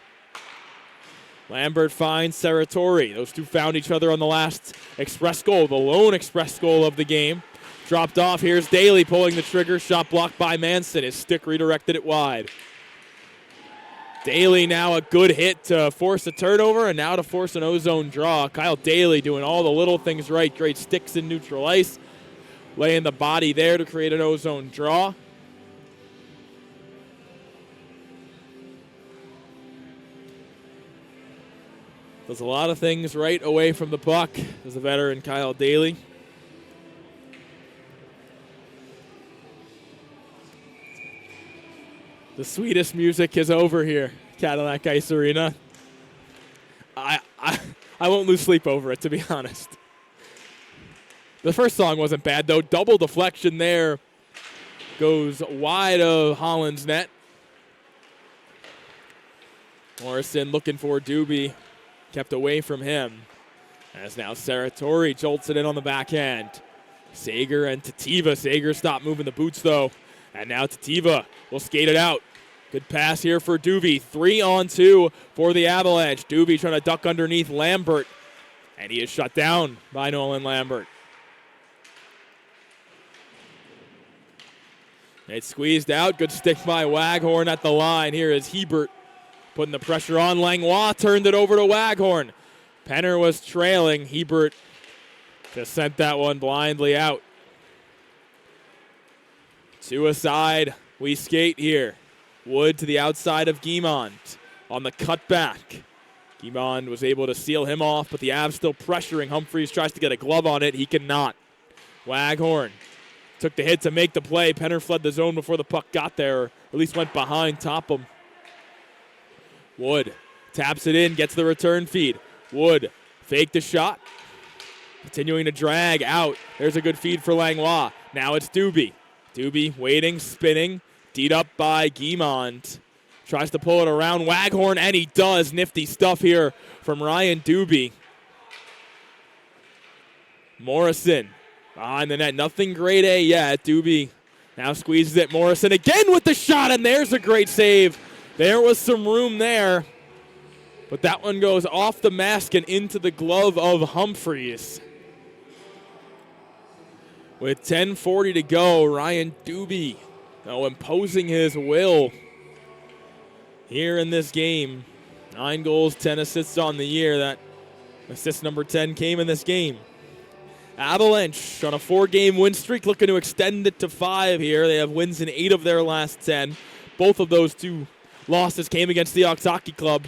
Lambert finds Serratori. Those two found each other on the last express goal, the lone express goal of the game. Dropped off. Here's Daly pulling the trigger. Shot blocked by Manson. His stick redirected it wide. Daly now a good hit to force a turnover and now to force an ozone draw. Kyle Daly doing all the little things right. Great sticks in neutral ice. Laying the body there to create an ozone draw. Does a lot of things right away from the puck. There's the veteran Kyle Daly. The sweetest music is over here, Cadillac Ice Arena. I won't lose sleep over it, to be honest. The first song wasn't bad, though. Double deflection there. Goes wide of Holland's net. Morrison looking for Doobie. Kept away from him. As now Serratori jolts it in on the backhand. Sager and Tativa. Sager stopped moving the boots, though. And now Tativa will skate it out. Good pass here for Doobie. 3-on-2 for the Avalanche. Doobie trying to duck underneath Lambert. And he is shut down by Nolan Lambert. It's squeezed out. Good stick by Waghorn at the line. Here is Hebert putting the pressure on. Langlois turned it over to Waghorn. Penner was trailing. Hebert just sent that one blindly out. Two aside. We skate here. Wood to the outside of Guimond on the cutback. Guimond was able to seal him off, but the Avs still pressuring. Humphreys tries to get a glove on it. He cannot. Waghorn took the hit to make the play. Penner fled the zone before the puck got there, or at least went behind Topham. Wood taps it in, gets the return feed. Wood faked the shot. Continuing to drag out. There's a good feed for Langlois. Now it's Doobie. Doobie waiting, spinning. D'd up by Guimond. Tries to pull it around Waghorn, and he does. Nifty stuff here from Ryan Doobie. Morrison behind the net. Nothing grade A yet. Doobie now squeezes it. Morrison again with the shot, and there's a great save. There was some room there, but that one goes off the mask and into the glove of Humphreys. With 10:40 to go, Ryan Doobie now imposing his will here in this game. 9 goals, 10 assists on the year. That assist number 10 came in this game. Avalanche on a 4-game win streak, looking to extend it to 5 here. They have wins in 8 of their last 10. Both of those 2 losses came against the Ox Hockey Club.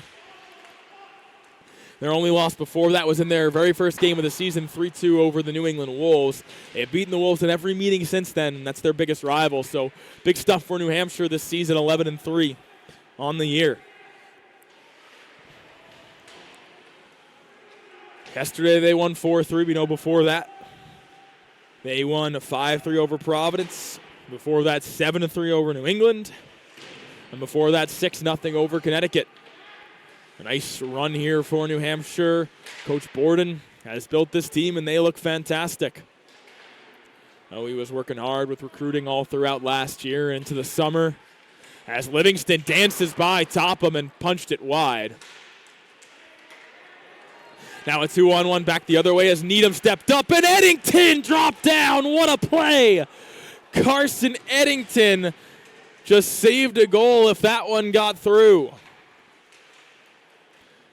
Their only loss before that was in their very first game of the season, 3-2 over the New England Wolves. They have beaten the Wolves in every meeting since then, and that's their biggest rival. So big stuff for New Hampshire this season, 11-3 on the year. Yesterday they won 4-3. We know before that they won 5-3 over Providence. Before that, 7-3 over New England. And before that, 6-0 over Connecticut. A nice run here for New Hampshire. Coach Borden has built this team, and they look fantastic. Oh, he was working hard with recruiting all throughout last year into the summer. As Livingston dances by Topham and punched it wide. Now a 2-on-1 back the other way as Needham stepped up, and Eddington dropped down. What a play! Carson Eddington just saved a goal if that one got through.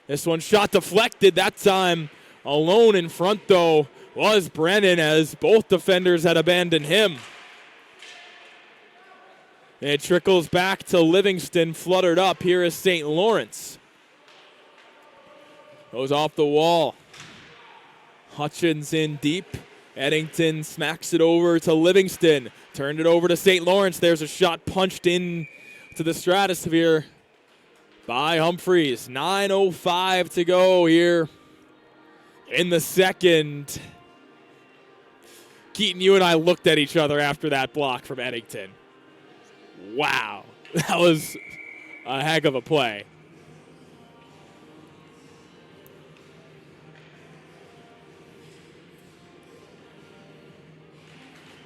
This one shot deflected. That time alone in front, though, was Brennan as both defenders had abandoned him. It trickles back to Livingston, fluttered up. Here is St. Lawrence. Goes off the wall. Hutchins in deep. Eddington smacks it over to Livingston. Turned it over to St. Lawrence. There's a shot punched in to the stratosphere by Humphreys. 9:05 to go here in the second. Keaton, you and I looked at each other after that block from Eddington. Wow, that was a heck of a play.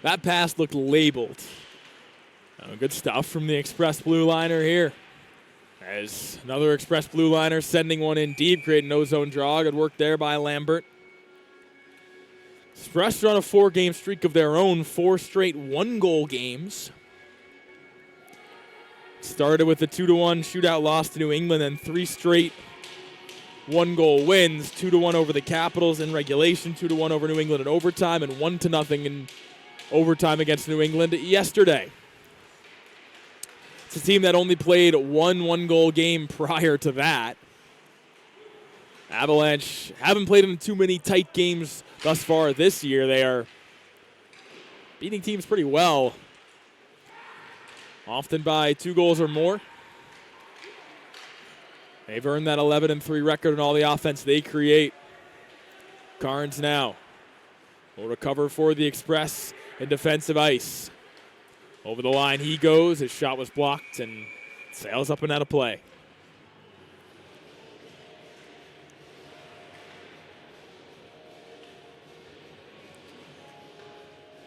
That pass looked labeled. Good stuff from the Express blue liner here. As another Express blue liner sending one in deep, creating no zone draw. Good work there by Lambert. Express are on a 4-game streak of their own, 4 straight 1-goal games. Started with a 2-1 shootout loss to New England, and 3 straight 1-goal wins. 2-1 over the Capitals in regulation, 2-1 over New England in overtime, and 1-0 in overtime against New England yesterday. It's a team that only played 1-goal game prior to that. Avalanche haven't played in too many tight games thus far this year. They are beating teams pretty well, often by 2 goals or more. They've earned that 11-3 record in all the offense they create. Carnes now will recover for the Express in defensive ice. Over the line he goes. His shot was blocked and sails up and out of play.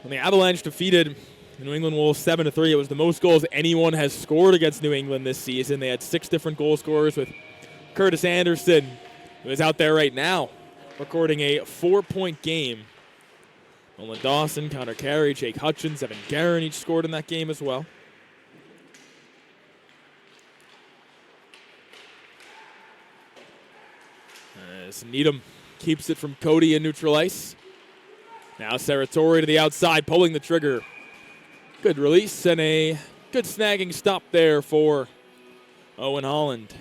When the Avalanche defeated the New England Wolves 7-3, it was the most goals anyone has scored against New England this season. They had 6 different goal scorers, with Curtis Anderson, who is out there right now, recording a 4-point game. Nolan Dawson, Connor Carey, Jake Hutchins, Evan Guerin each scored in that game as well. As Needham keeps it from Cody in neutral ice. Now Serratori to the outside, pulling the trigger. Good release and a good snagging stop there for Owen Holland.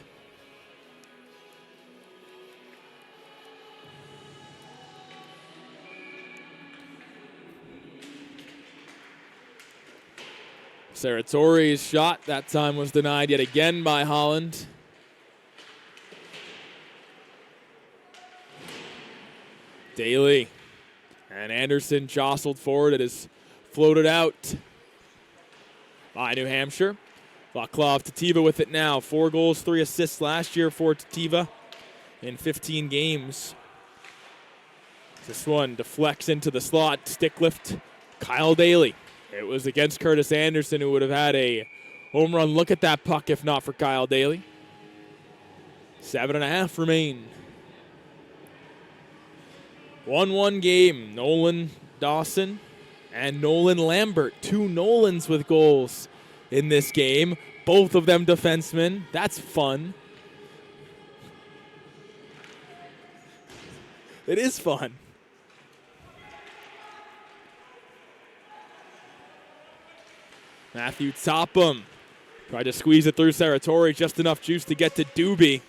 Serratori's shot that time was denied yet again by Holland. Daly and Anderson jostled forward. It is floated out by New Hampshire. Vaclav Tativa with it now. 4 goals, 3 assists last year for Tativa in 15 games. This one deflects into the slot. Stick lift, Kyle Daly. It was against Curtis Anderson, who would have had a home run look at that puck if not for Kyle Daly. 7.5 remain. 1-1 game. Nolan Dawson and Nolan Lambert. 2 Nolans with goals in this game. Both of them defensemen. That's fun. It is fun. Matthew Topham tried to squeeze it through Serratori. Just enough juice to get to Doobie.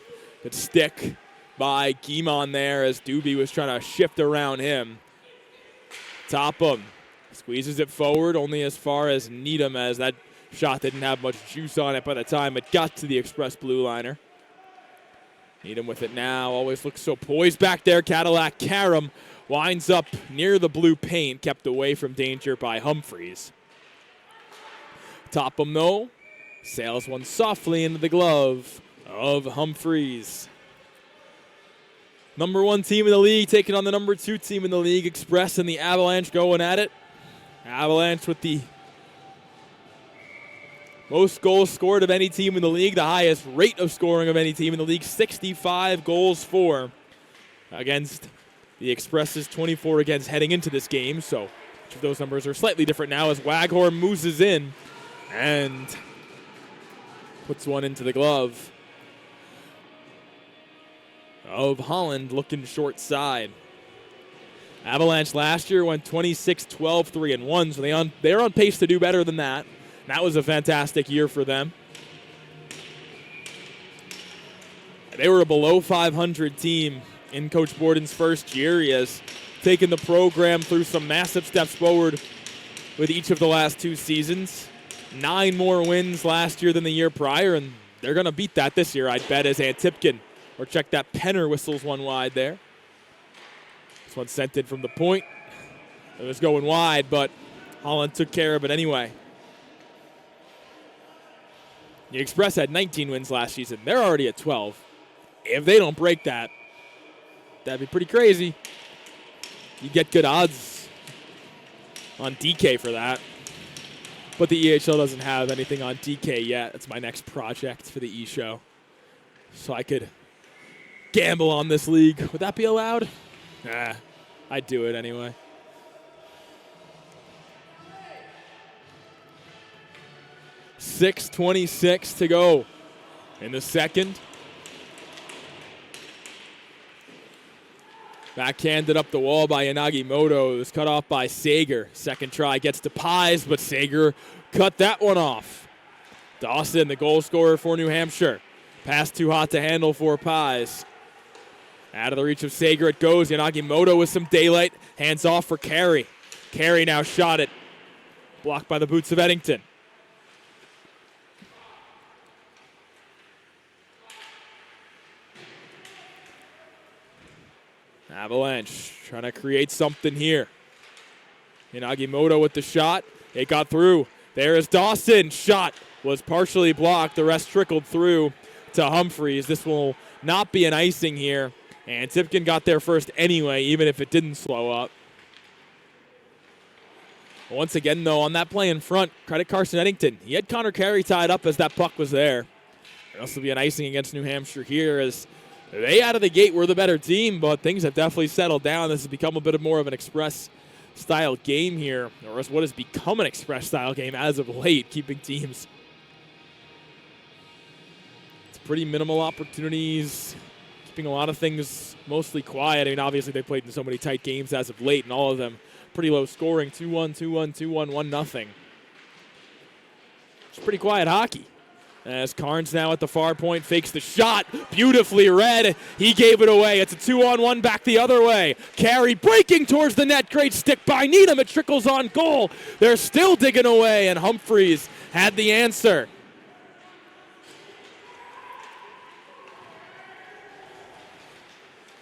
Good stick by Guimond there as Doobie was trying to shift around him. Topham squeezes it forward only as far as Needham, as that shot didn't have much juice on it by the time it got to the Express blue liner. Needham with it now. Always looks so poised back there. Cadillac Karam winds up near the blue paint, kept away from danger by Humphreys. Topham, though, sails one softly into the glove of Humphreys. Number 1 team in the league taking on the number 2 team in the league. Express and the Avalanche going at it. Avalanche with the most goals scored of any team in the league, the highest rate of scoring of any team in the league, 65 goals for, against the Express's 24 against heading into this game. So each of those numbers are slightly different now as Waghorn mooses in and puts one into the glove of Holland, looking short side. Avalanche last year went 26-12, 3-1, so they're on pace to do better than that. That was a fantastic year for them. They were a below 500 team in Coach Borden's first year. He has taken the program through some massive steps forward with each of the last 2 seasons. 9 more wins last year than the year prior, and they're going to beat that this year, I'd bet, as Antipkin, or check that, Penner whistles one wide there. This one sent in from the point. It was going wide, but Holland took care of it anyway. The Express had 19 wins last season. They're already at 12. If they don't break that, that'd be pretty crazy. You get good odds. on DK for that. But the EHL doesn't have anything on DK yet. That's my next project for the E-Show. So I could gamble on this league. Would that be allowed? Nah, I'd do it anyway. .6:26 to go in the second. Backhanded up the wall by Yanagimoto. It was cut off by Sager. Second try gets to Pies, but Sager cut that one off. Dawson, the goal scorer for New Hampshire. Pass too hot to handle for Pies. Out of the reach of Sager it goes. Yanagimoto with some daylight. Hands off for Carey. Carey now shot it. Blocked by the boots of Eddington. Avalanche trying to create something here. Yanagimoto with the shot. It got through. There is Dawson. Shot was partially blocked. The rest trickled through to Humphreys. This will not be an icing here. And Tipkin got there first anyway, even if it didn't slow up. Once again, though, on that play in front, credit Carson Eddington. He had Connor Carey tied up as that puck was there. This will be an icing against New Hampshire here as they out of the gate were the better team, but things have definitely settled down. This has become a bit more of an express-style game here, or what has become an express-style game as of late, keeping teams. It's pretty minimal opportunities, keeping a lot of things mostly quiet. I mean, obviously they played in so many tight games as of late, and all of them pretty low scoring, 2-1, 2-1, 2-1, 1-0. It's pretty quiet hockey. As Carnes now at the far point fakes the shot. Beautifully read. He gave it away. It's a 2-on-1 back the other way. Carey breaking towards the net. Great stick by Needham. It trickles on goal. They're still digging away, and Humphreys had the answer.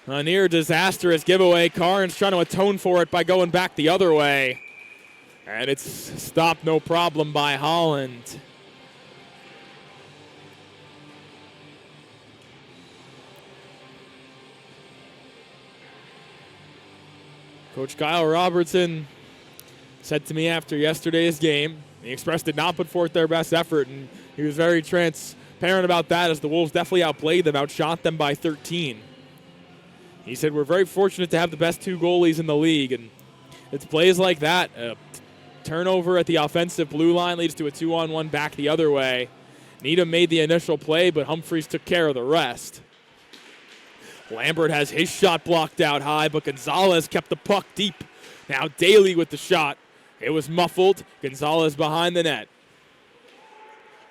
A near disastrous giveaway. Carnes trying to atone for it by going back the other way. And it's stopped no problem by Holland. Coach Kyle Robertson said to me after yesterday's game, the Express did not put forth their best effort, and he was very transparent about that as the Wolves definitely outplayed them, outshot them by 13. He said, we're very fortunate to have the best two goalies in the league, and it's plays like that. A turnover at the offensive blue line leads to a 2-on-1 back the other way. Needham made the initial play, but Humphreys took care of the rest. Lambert has his shot blocked out high, but Gonzalez kept the puck deep. Now Daly with the shot. It was muffled. Gonzalez behind the net.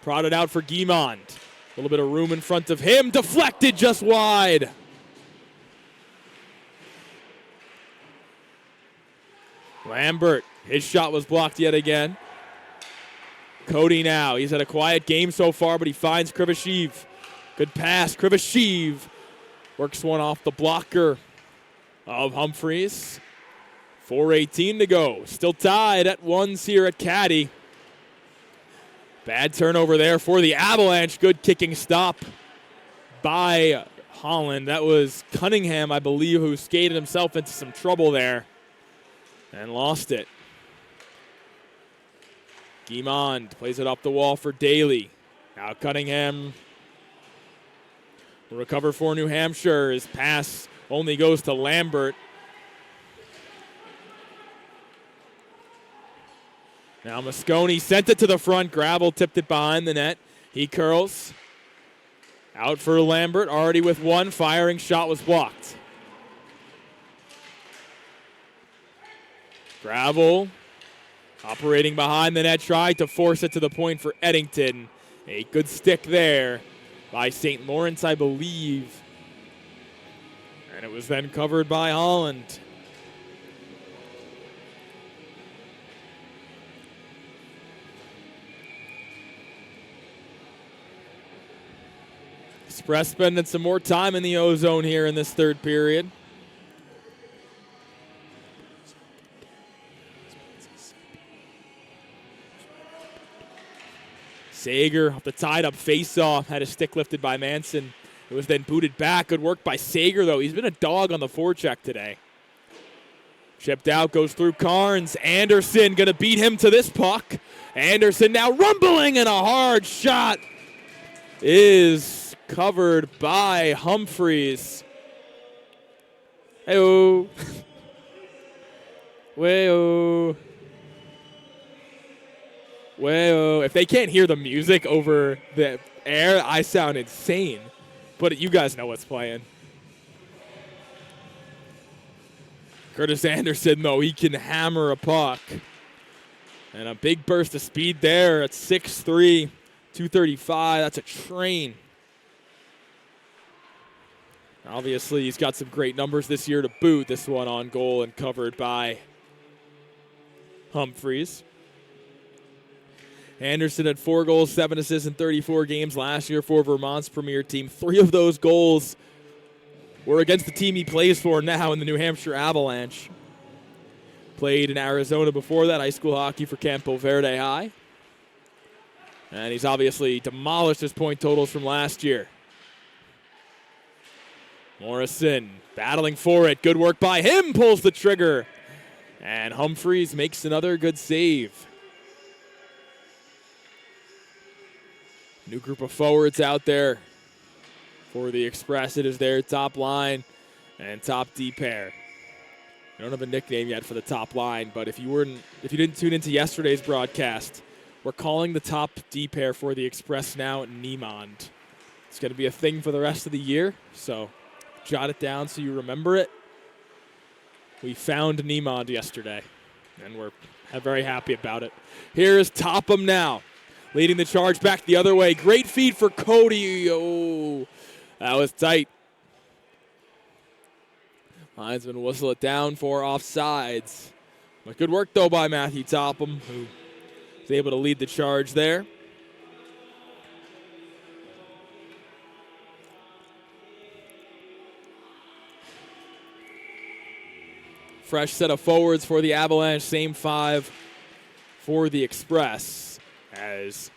Prodded out for Guimond. A little bit of room in front of him. Deflected just wide. Lambert, his shot was blocked yet again. Cody now. He's had a quiet game so far, but he finds Krivashev. Good pass. Krivashev works one off the blocker of Humphreys. 4:18 to go. Still tied at ones here at Caddy. Bad turnover there for the Avalanche. Good kicking stop by Holland. That was Cunningham, I believe, who skated himself into some trouble there and lost it. Guimond plays it up the wall for Daly. Now Cunningham will recover for New Hampshire. His pass only goes to Lambert. Now Mosconi sent it to the front. Gravel tipped it behind the net. He curls. Out for Lambert, already with one. Firing shot was blocked. Gravel operating behind the net, tried to force it to the point for Eddington. A good stick there by St. Lawrence, I believe. And it was then covered by Holland. Express spending some more time in the O-zone here in this third period. Sager off the tied-up face-off, had a stick lifted by Manson. It was then booted back. Good work by Sager, though. He's been a dog on the forecheck today. Chipped out, goes through Carnes. Anderson going to beat him to this puck. Anderson now rumbling, and a hard shot is covered by Humphreys. Hey-oh. Way-oh. Way-oh. If they can't hear the music over the air, I sound insane. But you guys know what's playing. Curtis Anderson, though, he can hammer a puck. And a big burst of speed there at 6'3", 235. That's a train. Obviously, he's got some great numbers this year to boot. This one on goal and covered by Humphreys. Anderson had 4 goals, 7 assists in 34 games last year for Vermont's premier team. 3 of those goals were against the team he plays for now in the New Hampshire Avalanche. Played in Arizona before that, high school hockey for Campo Verde High. And he's obviously demolished his point totals from last year. Morrison battling for it. Good work by him, pulls the trigger. And Humphreys makes another good save. New group of forwards out there for the Express. It is their top line and top D pair. I don't have a nickname yet for the top line, but if you didn't tune into yesterday's broadcast, we're calling the top D pair for the Express now Niemand. It's going to be a thing for the rest of the year, so jot it down so you remember it. We found Niemand yesterday, and we're very happy about it. Here is Topham now, leading the charge back the other way. Great feed for Cody. Oh, that was tight. Linesman whistle it down for offsides. But good work, though, by Matthew Topham, who was able to lead the charge there. Fresh set of forwards for the Avalanche, same 5 for the Express. As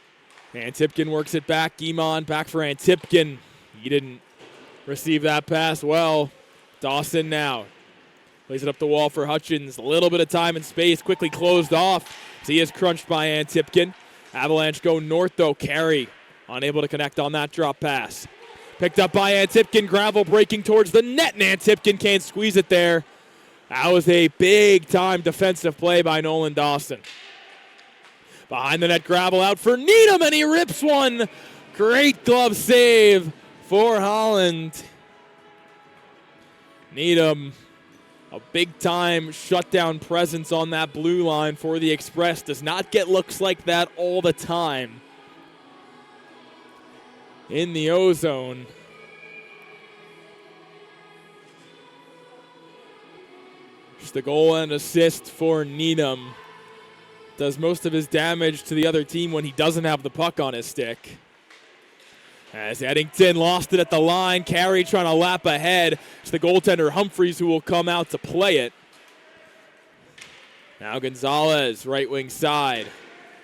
Antipkin works it back, Guimond back for Antipkin. He didn't receive that pass well. Dawson now plays it up the wall for Hutchins. A little bit of time and space, quickly closed off. So he is crunched by Antipkin. Avalanche go north, though. Carey unable to connect on that drop pass. Picked up by Antipkin. Gravel breaking towards the net, and Antipkin can't squeeze it there. That was a big-time defensive play by Nolan Dawson. Behind the net, Gravel out for Needham, and he rips one. Great glove save for Holland. Needham, a big-time shutdown presence on that blue line for the Express. Does not get looks like that all the time in the O-zone. Just a goal and assist for Needham. Does most of his damage to the other team when he doesn't have the puck on his stick. As Eddington lost it at the line. Carey trying to lap ahead. It's the goaltender Humphreys who will come out to play it. Now Gonzalez, right wing side.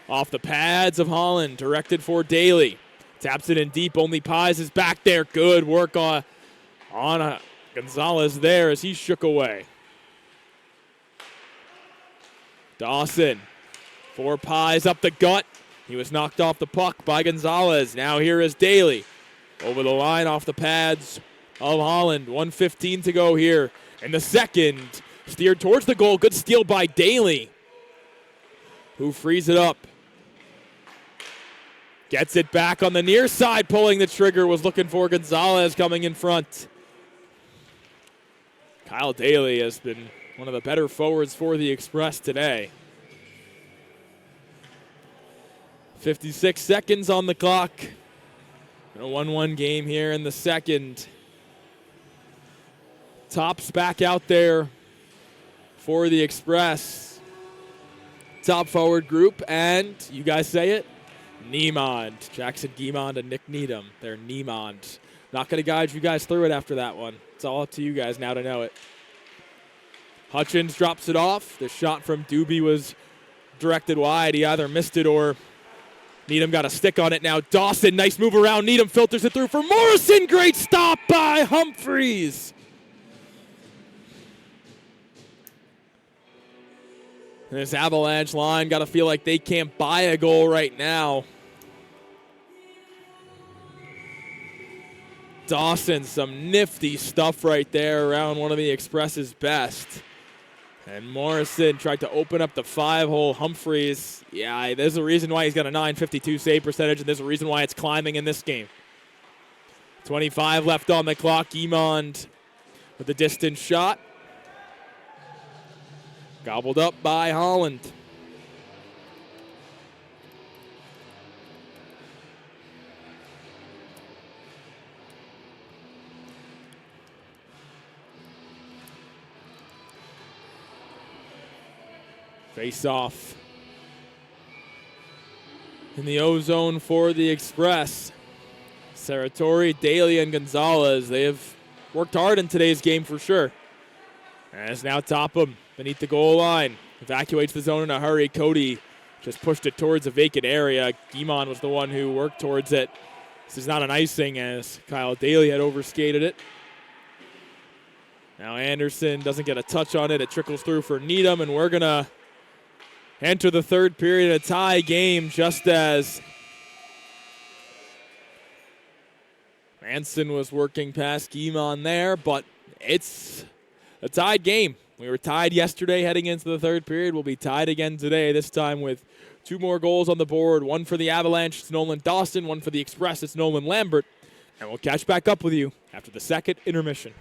Off the pads of Holland, directed for Daly. Taps it in deep, only Pies is back there. Good work on Gonzalez there as he shook away. Dawson, for Pies up the gut. He was knocked off the puck by Gonzalez. Now here is Daly. Over the line off the pads of Holland. 1:15 to go here in the second. Steered towards the goal. Good steal by Daly, who frees it up. Gets it back on the near side. Pulling the trigger was looking for Gonzalez coming in front. Kyle Daly has been one of the better forwards for the Express today. 56 seconds on the clock. A 1-1 game here in the second. Top's back out there for the Express. Top forward group, and you guys say it, Niemand. Jackson Guimond and Nick Needham. They're Niemand. Not going to guide you guys through it after that one. It's all up to you guys now to know it. Hutchins drops it off. The shot from Doobie was directed wide. He either missed it or Needham got a stick on it. Now Dawson, nice move around. Needham filters it through for Morrison. Great stop by Humphreys. This Avalanche line got to feel like they can't buy a goal right now. Dawson, some nifty stuff right there around one of the Express's best. And Morrison tried to open up the 5-hole. Humphreys, yeah, there's a reason why he's got a .952 save percentage, and there's a reason why it's climbing in this game. 25 left on the clock. Guimond with a distance shot. Gobbled up by Holland. Face off in the O-zone for the Express. Saratori, Daly, and Gonzalez, they have worked hard in today's game for sure. As now Topham beneath the goal line. Evacuates the zone in a hurry. Cody just pushed it towards a vacant area. Guimond was the one who worked towards it. This is not an icing as Kyle Daly had overskated it. Now Anderson doesn't get a touch on it. It trickles through for Needham, and we're going to enter the third period, a tie game, just as Manson was working past Guimond there, but it's a tied game. We were tied yesterday heading into the third period. We'll be tied again today, this time with 2 more goals on the board. One for the Avalanche, it's Nolan Dawson. One for the Express, it's Nolan Lambert. And we'll catch back up with you after the second intermission.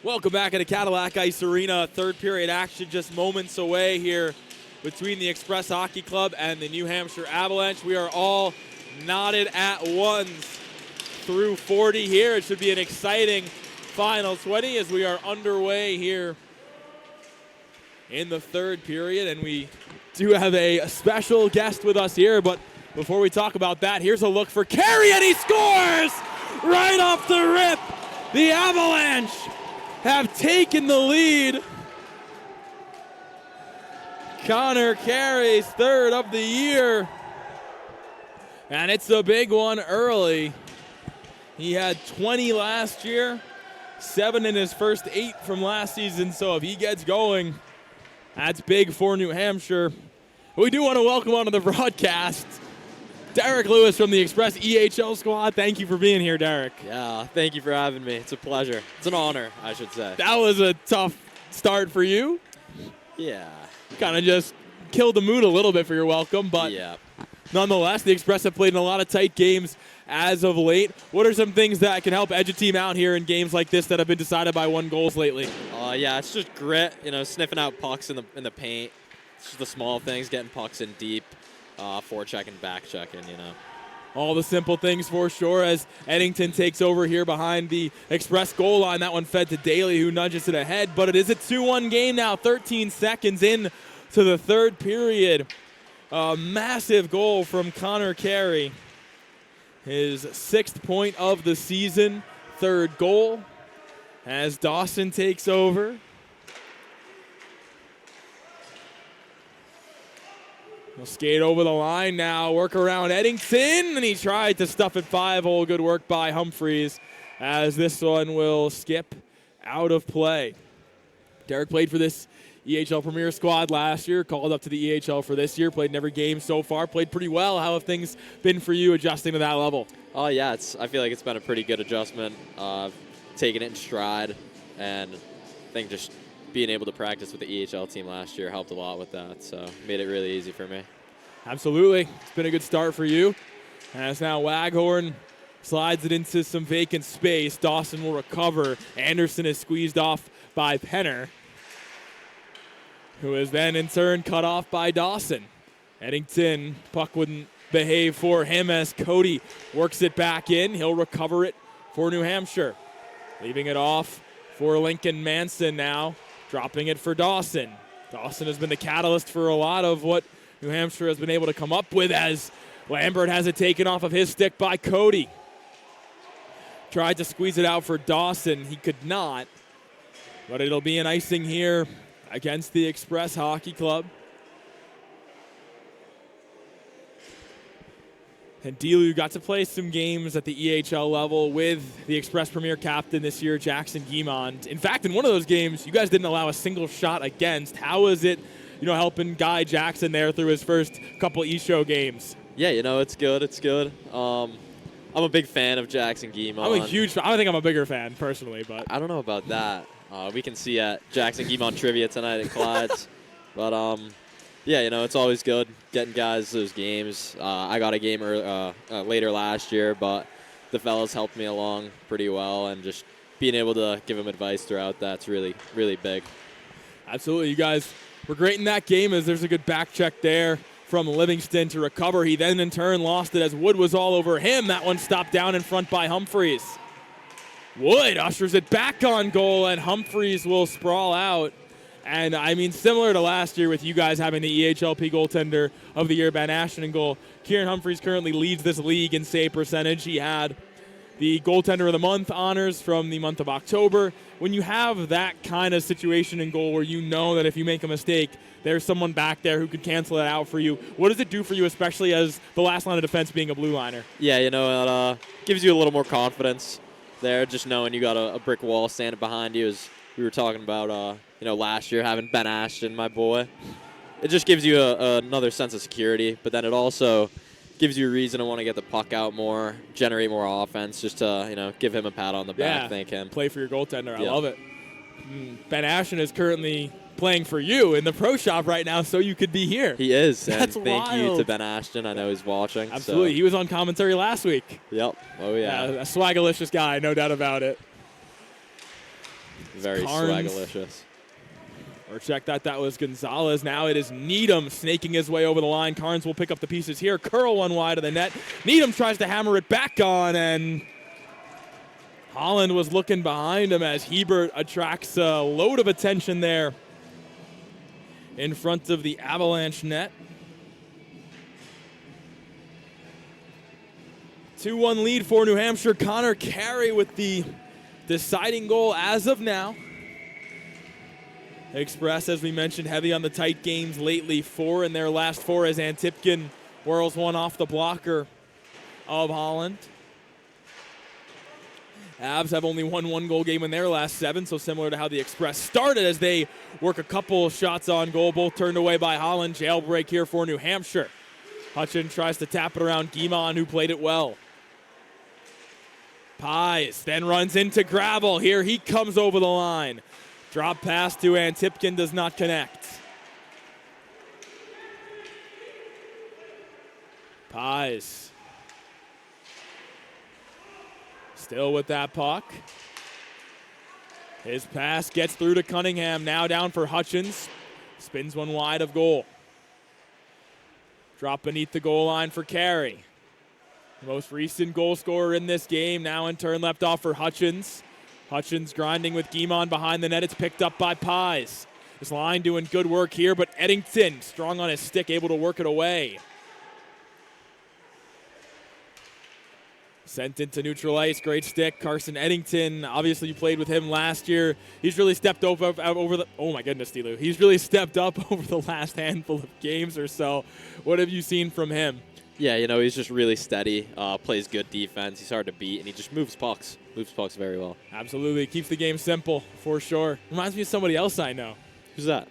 Welcome back at Cadillac Ice Arena. Third period action just moments away here between the Express Hockey Club and the New Hampshire Avalanche. We are all knotted at ones through 40 here. It should be an exciting final 20 as we are underway here in the third period. And we do have a special guest with us here. But before we talk about that, here's a look for Carey, and he scores right off the rip. The Avalanche have taken the lead. Connor Carey's third of the year. And it's a big one early. He had 20 last year, 7 in his first 8 from last season. So if he gets going, that's big for New Hampshire. We do want to welcome onto the broadcast Derek Lewis from the Express EHL squad. Thank you for being here, Derek. Yeah, thank you for having me. It's a pleasure. It's an honor, I should say. That was a tough start for you. Yeah. Kind of just killed the mood a little bit for your welcome, but yeah. Nonetheless, the Express have played in a lot of tight games as of late. What are some things that can help edge a team out here in games like this that have been decided by 1 goals lately? Yeah, it's just grit, sniffing out pucks in the paint. It's just the small things, getting pucks in deep, forechecking, backchecking, All the simple things for sure as Eddington takes over here behind the Express goal line. That one fed to Daly, who nudges it ahead, but it is a 2-1 game now, 13 seconds in to the third period. A massive goal from Connor Carey. His 6th point of the season, 3rd goal, as Dawson takes over. He'll skate over the line now, work around Eddington, and he tried to stuff it 5-hole. Good work by Humphreys, as this one will skip out of play. Derek played for this EHL Premier squad last year, called up to the EHL for this year, played in every game so far, played pretty well. How have things been for you adjusting to that level? Oh, yeah, I feel like it's been a pretty good adjustment, taking it in stride, and I think just being able to practice with the EHL team last year helped a lot with that, so made it really easy for me. Absolutely. It's been a good start for you. As now Waghorn slides it into some vacant space. Dawson will recover. Anderson is squeezed off by Penner, who is then in turn cut off by Dawson. Eddington, puck wouldn't behave for him as Cody works it back in. He'll recover it for New Hampshire. Leaving it off for Lincoln Manson now, dropping it for Dawson. Dawson has been the catalyst for a lot of what New Hampshire has been able to come up with, as Lambert has it taken off of his stick by Cody. Tried to squeeze it out for Dawson. He could not, but it'll be an icing here against the Express Hockey Club. And Delu got to play some games at the EHL level with the Express Premier captain this year, Jackson Guimond. In fact, in one of those games, you guys didn't allow a single shot against. How was it, helping Guy Jackson there through his first couple E-Show games? Yeah, it's good. It's good. I'm a big fan of Jackson Guimond. I'm a huge fan. I think I'm a bigger fan, personally, but I don't know about that. We can see at Jackson Guimond Trivia tonight at Clyde's. But, yeah, it's always good getting guys those games. I got a game later last year, but the fellas helped me along pretty well, and just being able to give them advice throughout that's really, really big. Absolutely. You guys were great in that game, as there's a good back check there from Livingston to recover. He then in turn lost it as Wood was all over him. That one stopped down in front by Humphreys. Wood ushers it back on goal, and Humphreys will sprawl out. And, similar to last year with you guys having the EHLP goaltender of the year, Van Ashton, in goal, Kieran Humphreys currently leads this league in save percentage. He had the goaltender of the month honors from the month of October. When you have that kind of situation in goal where you know that if you make a mistake, there's someone back there who could cancel it out for you, what does it do for you, especially as the last line of defense being a blue liner? Yeah, it gives you a little more confidence there, just knowing you got a brick wall standing behind you, as we were talking about last year, having Ben Ashton, my boy. It just gives you another sense of security, but then it also gives you a reason to want to get the puck out more, generate more offense, just to, give him a pat on the back, thank him. Play for your goaltender. I love it. Ben Ashton is currently playing for you in the pro shop right now, so you could be here. He is. That's and thank wild. you to Ben Ashton. I know he's watching. Absolutely. So. He was on commentary last week. Yep. Oh, yeah. A swagalicious guy, no doubt about it. Very swagalicious. Or check that was Gonzalez. Now it is Needham snaking his way over the line. Carnes will pick up the pieces here. Curl one wide of the net. Needham tries to hammer it back on, and Holland was looking behind him as Hebert attracts a load of attention there in front of the Avalanche net. 2-1 lead for New Hampshire. Connor Carey with the deciding goal as of now. Express, as we mentioned, heavy on the tight games lately. 4 in their last 4 as Antipkin whirls one off the blocker of Holland. Avs have only won 1 goal game in their last 7, so similar to how the Express started as they work a couple shots on goal, both turned away by Holland. Jailbreak here for New Hampshire. Hutchin tries to tap it around Guimond, who played it well. Pies then runs into Gravel. Here he comes over the line. Drop pass to Antipkin does not connect. Pies. Still with that puck. His pass gets through to Cunningham. Now down for Hutchins. Spins one wide of goal. Drop beneath the goal line for Carey. The most recent goal scorer in this game. Now in turn left off for Hutchins. Hutchins grinding with Guimond behind the net. It's picked up by Pies. This line doing good work here, but Eddington strong on his stick, able to work it away. Sent into neutral ice, great stick. Carson Eddington, obviously you played with him last year. He's really stepped over the, oh my goodness, Delu. He's really stepped up over the last handful of games or so. What have you seen from him? Yeah, he's just really steady, plays good defense. He's hard to beat, and he just moves pucks very well. Absolutely. Keeps the game simple, for sure. Reminds me of somebody else I know. Who's that?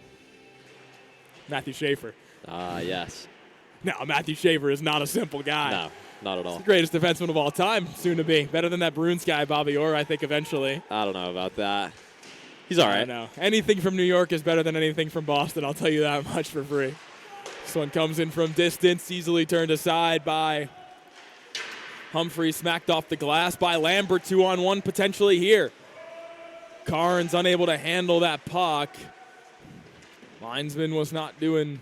Matthew Schaefer. Yes. No, Matthew Schaefer is not a simple guy. No, not at all. He's the greatest defenseman of all time, soon to be. Better than that Bruins guy, Bobby Orr, I think, eventually. I don't know about that. He's all right. I know. Anything from New York is better than anything from Boston, I'll tell you that much for free. This one comes in from distance, easily turned aside by Humphrey, smacked off the glass by Lambert. 2-on-1 potentially here. Carnes unable to handle that puck. Linesman was not doing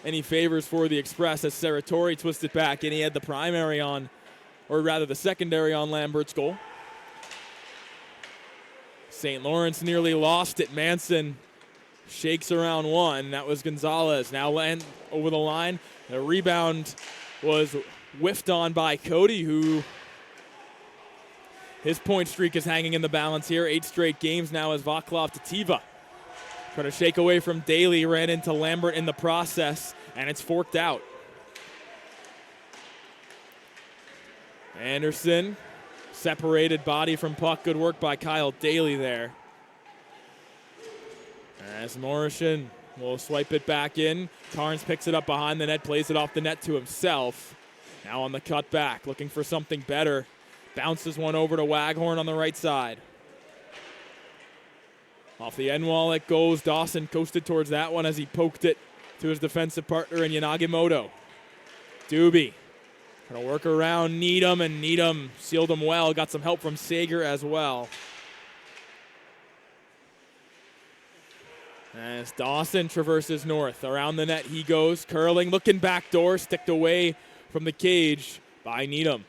any favors for the Express as Serratori twisted back, and he had the primary on, or rather the secondary on Lambert's goal. St. Lawrence nearly lost it. Manson shakes around one. That was Gonzalez. Now land over the line. The rebound was whiffed on by Cody, who his point streak is hanging in the balance here. 8 straight games now as Vaclav Tativa trying to shake away from Daly. Ran into Lambert in the process, and it's forked out. Anderson, separated body from puck. Good work by Kyle Daly there. As Morrison will swipe it back in. Carnes picks it up behind the net, plays it off the net to himself. Now on the cut back, looking for something better. Bounces one over to Waghorn on the right side. Off the end wall it goes. Dawson coasted towards that one as he poked it to his defensive partner in Yanagimoto. Doobie gonna work around Needham, and Needham sealed him well. Got some help from Sager as well. As Dawson traverses north, around the net he goes, curling, looking back door, sticked away from the cage by Needham.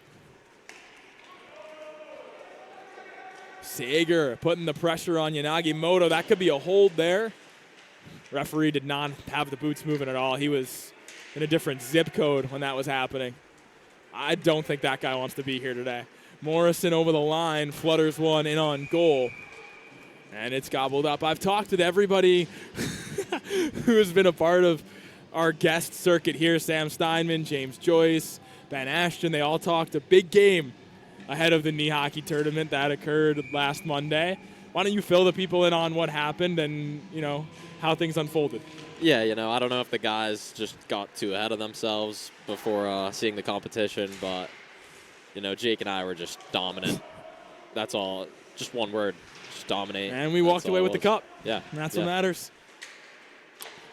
Sager putting the pressure on Yanagimoto. That could be a hold there. Referee did not have the boots moving at all. He was in a different zip code when that was happening. I don't think that guy wants to be here today. Morrison over the line, flutters one in on goal. And it's gobbled up. I've talked to everybody who has been a part of our guest circuit here. Sam Steinman, James Joyce, Ben Ashton. They all talked a big game ahead of the knee hockey tournament that occurred last Monday. Why don't you fill the people in on what happened and, how things unfolded? Yeah, I don't know if the guys just got too ahead of themselves before seeing the competition, but, Jake and I were just dominant. That's all. Just one word. Dominate. And we walked away with the cup. Yeah. And that's what matters.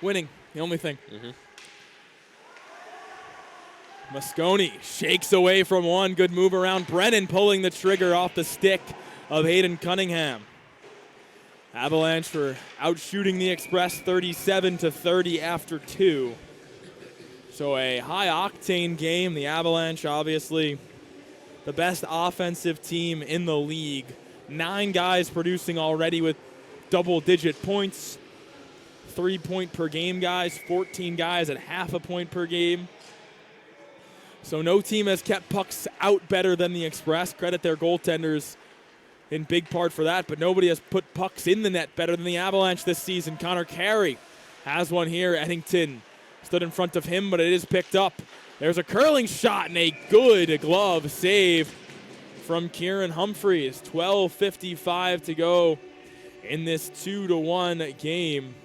Winning, the only thing. Mm-hmm. Mosconi shakes away from one. Good move around. Brennan pulling the trigger off the stick of Hayden Cunningham. Avalanche were out shooting the Express 37-30 after 2. So a high-octane game. The Avalanche, obviously, the best offensive team in the league. 9 guys producing already with double-digit points. 3-point per game guys, 14 guys at half a point per game. So no team has kept pucks out better than the Express. Credit their goaltenders in big part for that, but nobody has put pucks in the net better than the Avalanche this season. Connor Carey has one here. Eddington stood in front of him, but it is picked up. There's a curling shot and a good glove save from Kieran Humphreys. 12:55 to go in this 2-1 game.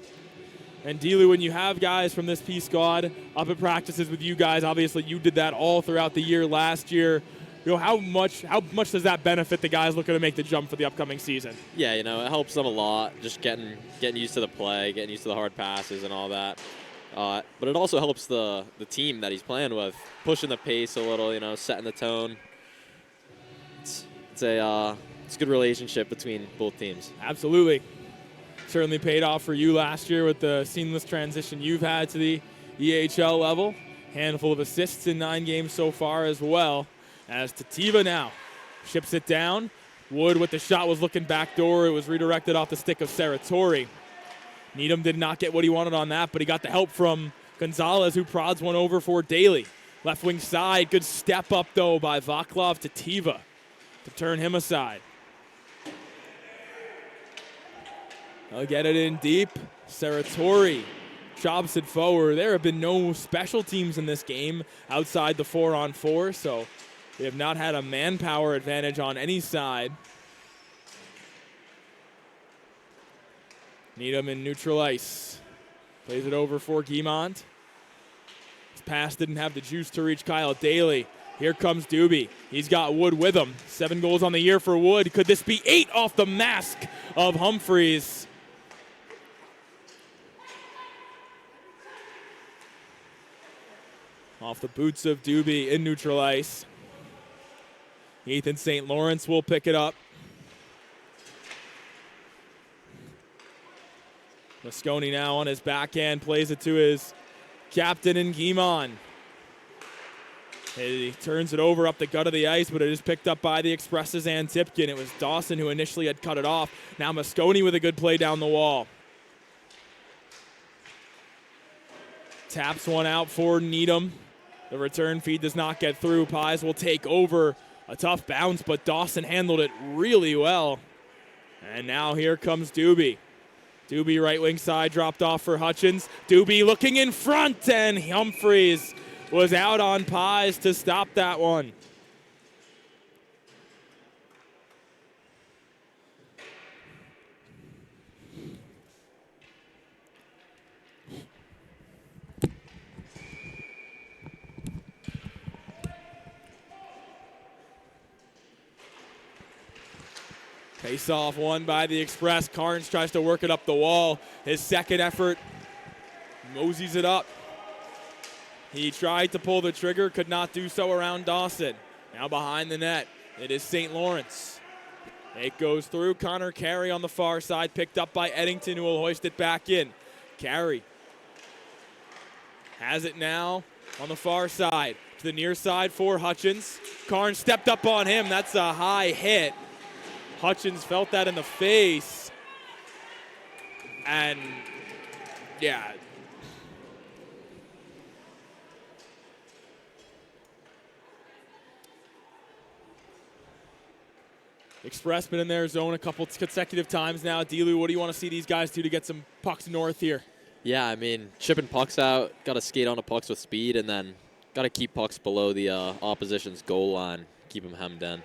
And Delu, when you have guys from this P squad up at practices with you guys, obviously you did that all throughout the year last year. How much does that benefit the guys looking to make the jump for the upcoming season? Yeah, it helps them a lot. Just getting used to the play, getting used to the hard passes and all that. But it also helps the team that he's playing with, pushing the pace a little, setting the tone. It's a good relationship between both teams. Absolutely. Certainly paid off for you last year with the seamless transition you've had to the EHL level. Handful of assists in 9 games so far as well. As Tativa now ships it down. Wood with the shot was looking backdoor. It was redirected off the stick of Saratori. Needham did not get what he wanted on that, but he got the help from Gonzalez, who prods one over for Daly. Left wing side. Good step up, though, by Vaclav Tativa to turn him aside. They'll get it in deep. Saratori chops it forward. There have been no special teams in this game outside the 4-on-4, so they have not had a manpower advantage on any side. Needham in neutral ice. Plays it over for Guimont. His pass didn't have the juice to reach Kyle Daly. Here comes Doobie. He's got Wood with him. 7 goals on the year for Wood. Could this be 8 off the mask of Humphreys? Off the boots of Doobie in neutral ice. Ethan St. Lawrence will pick it up. Mosconi now on his backhand, plays it to his captain in Guimont. He turns it over up the gut of the ice, but it is picked up by the Express's Antipkin. It was Dawson who initially had cut it off. Now Mosconi with a good play down the wall. Taps one out for Needham. The return feed does not get through. Pies will take over. A tough bounce, but Dawson handled it really well. And now here comes Doobie. Doobie right wing side dropped off for Hutchins. Doobie looking in front, and Humphreys was out on Pies to stop that one. Face-off won by the Express. Carnes tries to work it up the wall. His second effort, moseys it up. He tried to pull the trigger, could not do so around Dawson. Now behind the net, it is St. Lawrence. It goes through. Connor Carey on the far side, picked up by Eddington, who will hoist it back in. Carey has it now on the far side. To the near side for Hutchins. Carnes stepped up on him. That's a high hit. Hutchins felt that in the face. And, yeah. Express been in their zone a couple consecutive times now. Delu, what do you want to see these guys do to get some pucks north here? Yeah, I mean, chipping pucks out, got to skate onto pucks with speed, and then got to keep pucks below the opposition's goal line, keep them hemmed in.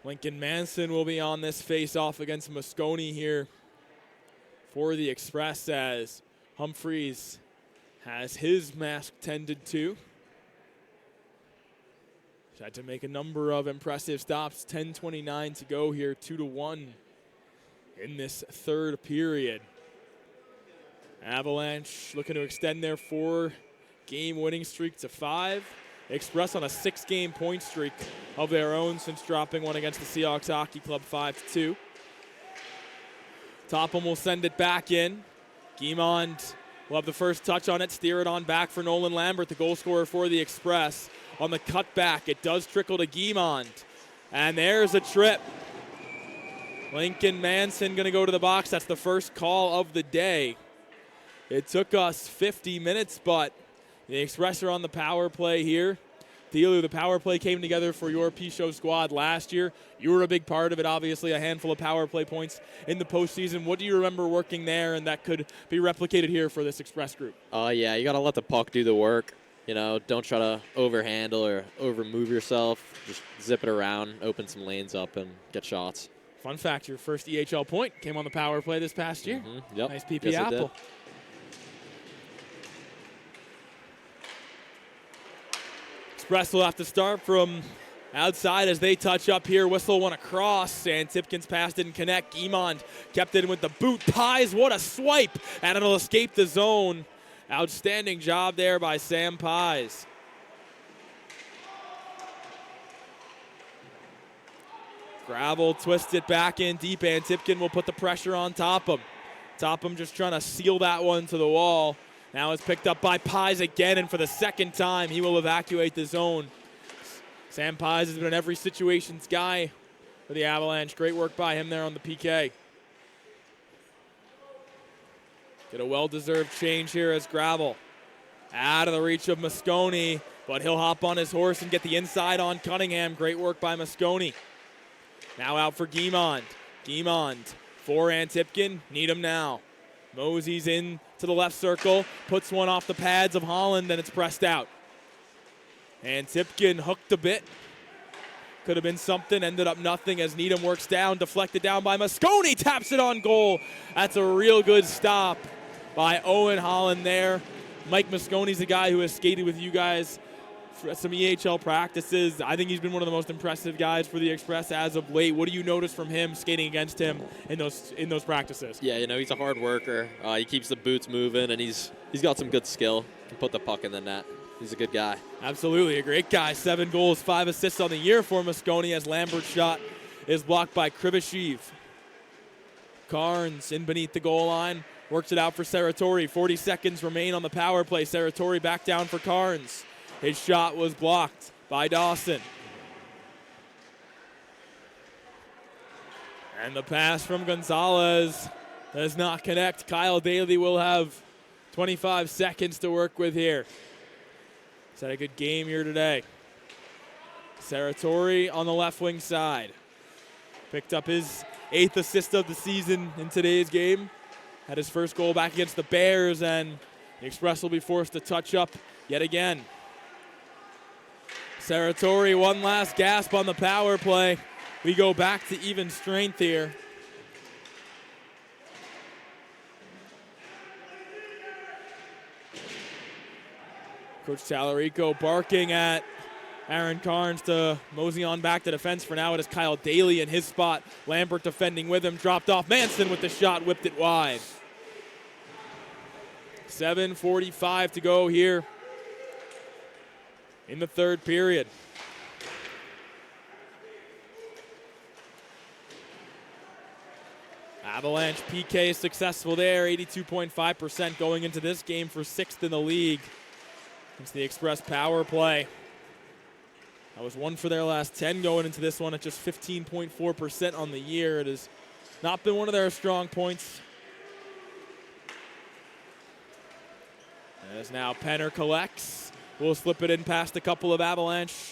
Lincoln Manson will be on this face-off against Moscone here for the Express as Humphreys has his mask tended to. Tried to make a number of impressive stops. 10:29 to go here, 2-1 in this third period. Avalanche looking to extend their 4-game winning streak to 5. Express on a 6-game point streak of their own since dropping one against the Seahawks Hockey Club 5-2. Topham will send it back in. Guimond will have the first touch on it, steer it on back for Nolan Lambert, the goal scorer for the Express. On the cutback, it does trickle to Guimond. And there's a trip. Lincoln Manson going to go to the box. That's the first call of the day. It took us 50 minutes, but the Express are on the power play here. Delu, the power play came together for your P-Show squad last year. You were a big part of it, obviously, a handful of power play points in the postseason. What do you remember working there and that could be replicated here for this Express group? Yeah, you got to let the puck do the work. You know, don't try to overhandle or overmove yourself. Just zip it around, open some lanes up, and get shots. Fun fact, your first EHL point came on the power play this past year. Mm-hmm. Yep. Nice PP yes, apple. Express will have to start from outside as they touch up here. Whistle went across, and Tipkin's pass didn't connect. Guimond kept it in with the boot. Pies, what a swipe, and it'll escape the zone. Outstanding job there by Sam Pies. Gravel twists it back in deep, and Tipkin will put the pressure on Topham. Topham just trying to seal that one to the wall. Now it's picked up by Pies again, and for the second time, he will evacuate the zone. Sam Pies has been an every situations guy for the Avalanche. Great work by him there on the PK. Get a well-deserved change here as Gravel out of the reach of Moscone, but he'll hop on his horse and get the inside on Cunningham. Great work by Moscone. Now out for Guimond. Guimond for Antipkin. Need him now. Mosey's in to the left circle, puts one off the pads of Holland, and it's pressed out. Antipkin hooked a bit. Could have been something, ended up nothing as Needham works down, deflected down by Moscone, taps it on goal. That's a real good stop by Owen Holland there. Mike Moscone's a guy who has skated with you guys for some EHL practices. I think he's been one of the most impressive guys for the Express as of late. What do you notice from him skating against him in those practices? Yeah, you know, he's a hard worker. He keeps the boots moving, and he's got some good skill. Can put the puck in the net. He's a good guy. Absolutely, a great guy. 7 goals, 5 assists on the year for Moscone as Lambert's shot is blocked by Krivashev. Carnes in beneath the goal line. Works it out for Saratori. 40 seconds remain on the power play. Saratori back down for Carnes. His shot was blocked by Dawson. And the pass from Gonzalez does not connect. Kyle Daly will have 25 seconds to work with here. He's had a good game here today. Saratori on the left wing side. Picked up his 8th assist of the season in today's game. Had his first goal back against the Bears, and the Express will be forced to touch up yet again. Saratori, one last gasp on the power play. We go back to even strength here. Coach Tallarico barking at Aaron Carnes to mosey on back to defense for now. It is Kyle Daly in his spot. Lambert defending with him. Dropped off. Manson with the shot. Whipped it wide. 7:45 to go here in the third period. Avalanche PK is successful there. 82.5% going into this game for 6th in the league. It's the Express power play. That was 1 for their last 10 going into this one at just 15.4% on the year. It has not been one of their strong points. As now Penner collects. Will slip it in past a couple of Avalanche,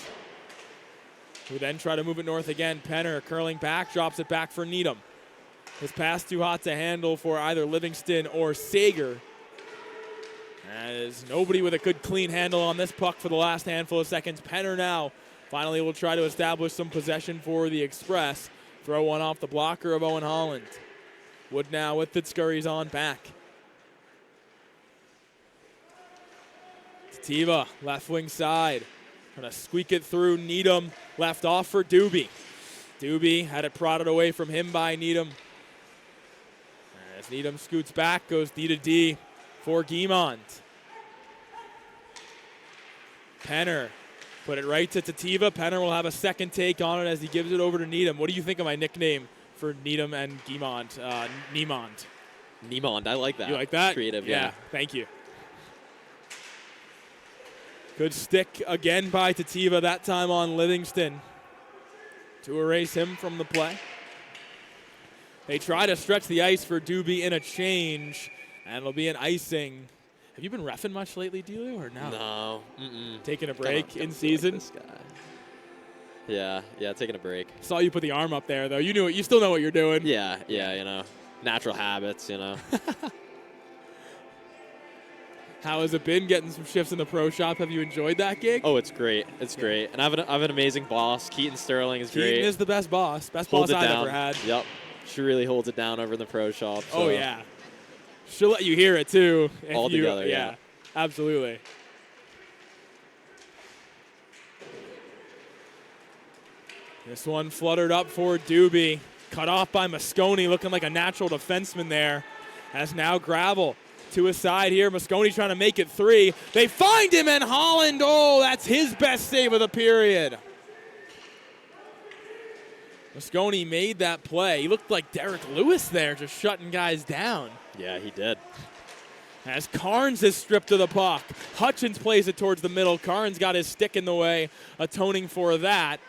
who then try to move it north again. Penner curling back, drops it back for Needham. His pass too hot to handle for either Livingston or Sager. As nobody with a good clean handle on this puck for the last handful of seconds. Penner now finally will try to establish some possession for the Express. Throw one off the blocker of Owen Holland. Wood now with it, scurries on back. Tiva, left wing side. Trying to squeak it through. Needham left off for Doobie. Doobie had it prodded away from him by Needham. As Needham scoots back, goes D to D for Guimond. Penner put it right to Tativa. Penner will have a second take on it as he gives it over to Needham. What do you think of my nickname for Needham and Guimond? Niemond. Niemond, I like that. You like that? Creative, yeah. Thank you. Good stick again by Tativa, that time on Livingston to erase him from the play. They try to stretch the ice for Doobie in a change, and it'll be an icing. Have you been reffing much lately, Delu, or no? No. Taking a break in season? This guy. Yeah, taking a break. Saw you put the arm up there, though. You knew it. You still know what you're doing. Yeah, natural habits, How has it been getting some shifts in the pro shop? Have you enjoyed that gig? Oh, it's great. It's great. And I have an amazing boss. Keaton Sterling is great. Keaton is the best boss. Best boss I've ever had. Yep. She really holds it down over in the pro shop. So. Oh, yeah. She'll let you hear it, too. All together, yeah. Absolutely. This one fluttered up for Doobie. Cut off by Mosconi, looking like a natural defenseman there. Has now Gravel to his side here. Mosconi trying to make it 3. They find him, and Holland, that's his best save of the period. Mosconi made that play. He looked like Derek Lewis there, just shutting guys down. Yeah, he did. As Carnes is stripped of the puck. Hutchins plays it towards the middle. Carnes got his stick in the way, atoning for that.